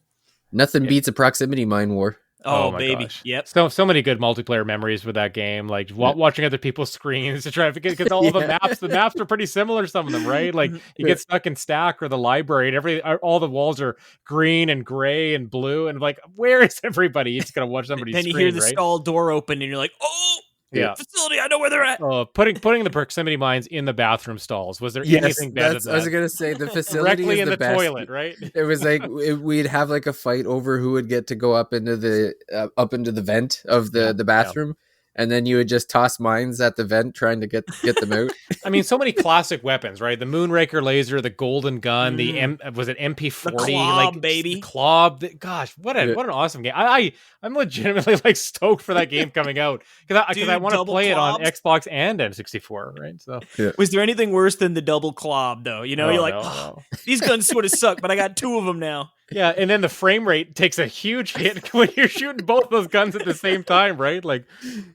Nothing beats a proximity mine war. Oh baby, gosh. Yep. So many good multiplayer memories with that game. Like watching other people's screens to try to because all the maps are pretty similar. Some of them, right? Like you get stuck in Stack or the library, and all the walls are green and gray and blue, and like where is everybody? You just gotta watch somebody's. Then you hear the stall door open, and you're like, oh. Yeah, facility. I know where they're at. Putting the proximity mines in the bathroom stalls. Was there anything better than that? I was gonna say the facility directly is in the best. toilet, right? It was like we'd have like a fight over who would get to go up into the vent of the bathroom, and then you would just toss mines at the vent trying to get them out. I mean, so many classic weapons, right? The Moonraker laser, the golden gun, was it MP40? The Klob, baby. The Klob. Gosh, what an awesome game! I'm legitimately like stoked for that game coming out because I want to play it on Xbox and N64, right? So, was there anything worse than the double Klob though? You're like, these guns sort of suck, but I got 2 of them now. Yeah, and then the frame rate takes a huge hit when you're shooting both those guns at the same time, right? Like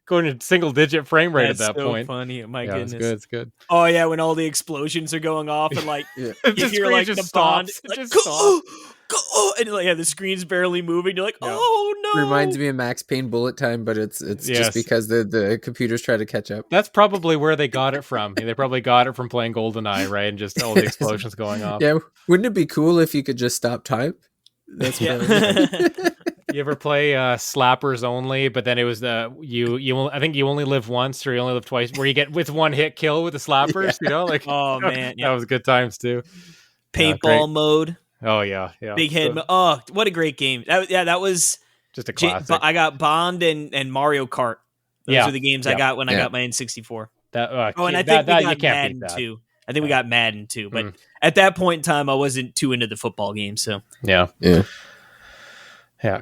going to single-digit frame rate at that point. Funny, my goodness. It's good. Oh yeah, when all the explosions are going off and like you hear like the bond, like, and the screen's barely moving. You're like, oh no! Reminds me of Max Payne Bullet Time, but it's just because the computers try to catch up. That's probably where they got it from. They probably got it from playing GoldenEye, right? And just all the explosions going off. Yeah, wouldn't it be cool if you could just stop time? That's Yeah. You ever play Slappers Only? But then it was I think you only live once or you only live twice, where you get with one hit kill with the slappers. You know, like Oh man, that was good times too. paintball Great. mode. Oh yeah. Big head. Oh, what a great game! That was just a classic. I got Bond and Mario Kart. Those are the games I got when I got my N64. That and I think we got Madden too. I think we got Madden too. But at that point in time, I wasn't too into the football game. So yeah,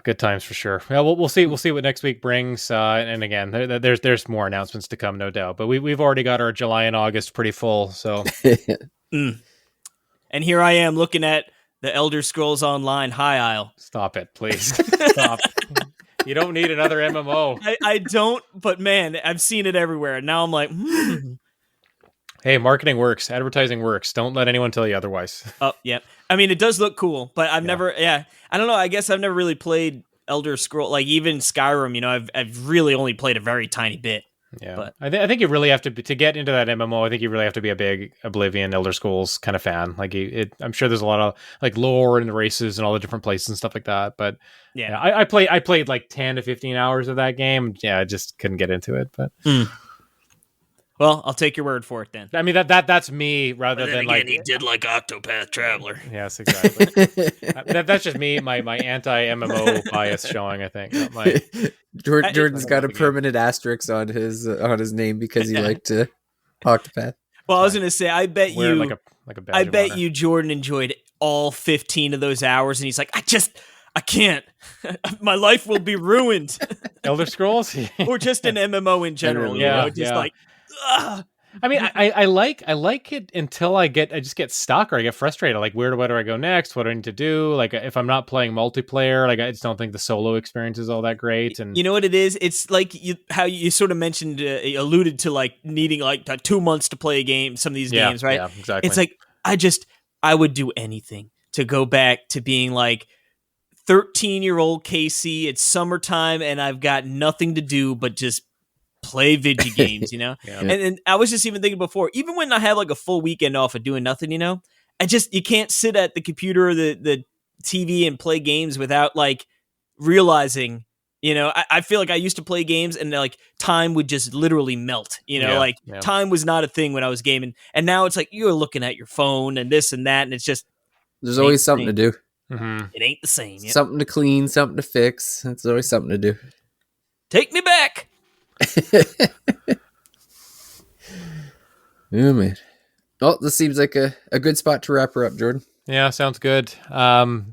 good times for sure. Well, we'll see what next week brings. And again, there's more announcements to come, no doubt. But we've already got our July and August pretty full. So, and here I am looking at the Elder Scrolls Online High Isle. Stop it, please. Stop. You don't need another MMO. I don't, but man, I've seen it everywhere. And now I'm like, Hey, marketing works. Advertising works. Don't let anyone tell you otherwise. Oh, yeah. I mean, it does look cool, but I've never, I don't know. I guess I've never really played Elder Scroll, like even Skyrim, you know, I've really only played a very tiny bit. Yeah. But I think you really have to get into that MMO. I think you really have to be a big Oblivion, Elder Scrolls kind of fan. Like I'm sure there's a lot of like lore and the races and all the different places and stuff like that. But I played like 10 to 15 hours of that game. Yeah, I just couldn't get into it. But well, I'll take your word for it then. I mean that's me rather than again, like he did like Octopath Traveler. Yes, exactly. That's just me, my anti MMO bias showing. I think not my. Jordan's got a permanent asterisk on his name because he liked Octopath. Well, I was gonna say, I bet you, like a badge of honor. you, Jordan enjoyed all 15 of those hours, and he's like, I can't. My life will be ruined. Elder Scrolls, or just an MMO in general. Like. Ugh. I mean, I like it until I just get stuck or I get frustrated. Like, where do I go next? What do I need to do? Like, if I'm not playing multiplayer, like I just don't think the solo experience is all that great. And you know what it is? It's like how you sort of mentioned, alluded to like needing like 2 months to play a game. Some of these games, right? Yeah, exactly. It's like I would do anything to go back to being like 13-year-old Casey. It's summertime and I've got nothing to do but just play video games, you know? And I was just even thinking before, even when I have like a full weekend off of doing nothing, you know, you can't sit at the computer or the TV and play games without like realizing, you know, I feel like I used to play games and like time would just literally melt, you know, time was not a thing when I was gaming. And now it's like, you're looking at your phone and this and that. And it's just, there's always something to do. Mm-hmm. It ain't the same. Yet. Something to clean, something to fix. It's always something to do. Take me back. Oh man. Well, this seems like a good spot to wrap her up, Jordan. Yeah, sounds good. So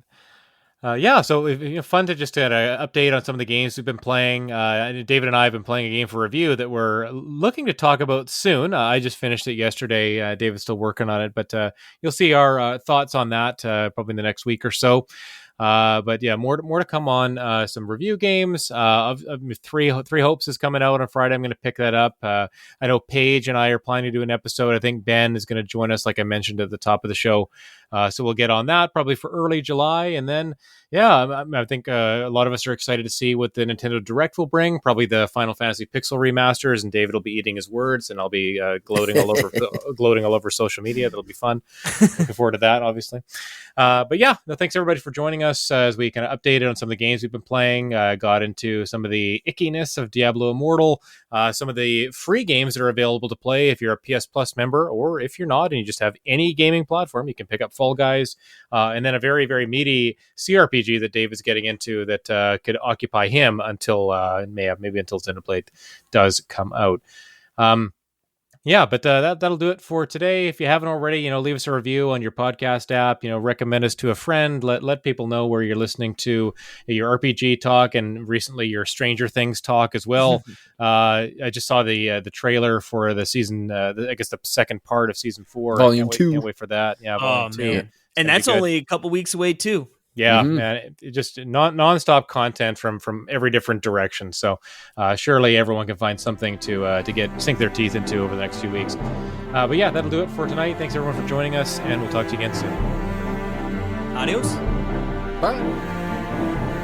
fun to just get an update on some of the games we've been playing. David and I have been playing a game for review that we're looking to talk about soon. I just finished it yesterday. David's still working on it, but you'll see our thoughts on that probably in the next week or so. But yeah, more to come on some review games. Of Three Hopes is coming out on Friday. I'm going to pick that up. I know Paige and I are planning to do an episode. I think Ben is going to join us, like I mentioned at the top of the show. So we'll get on that probably for early July. And then, I think a lot of us are excited to see what the Nintendo Direct will bring. Probably the Final Fantasy Pixel remasters, and David will be eating his words, and I'll be gloating all over social media. That'll be fun. Looking forward to that, obviously. But yeah, thanks everybody for joining us as we kind of updated on some of the games we've been playing. Got into some of the ickiness of Diablo Immortal, some of the free games that are available to play if you're a PS Plus member, or if you're not and you just have any gaming platform, you can pick up Fall Guys, and then a very, very meaty CRPG that Dave is getting into that could occupy him until maybe until Xenoblade does come out. But that'll do it for today. If you haven't already, leave us a review on your podcast app. Recommend us to a friend. Let people know where you're listening to your RPG talk and recently your Stranger Things talk as well. I just saw the trailer for the season. I guess the second part of season 4, Volume 2. Can't wait for that. Yeah, Volume 2. Man. And that's only a couple weeks away too. Yeah, man, it just nonstop content from every different direction. So surely everyone can find something to sink their teeth into over the next few weeks. But yeah, that'll do it for tonight. Thanks everyone for joining us, and we'll talk to you again soon. Adios. Bye.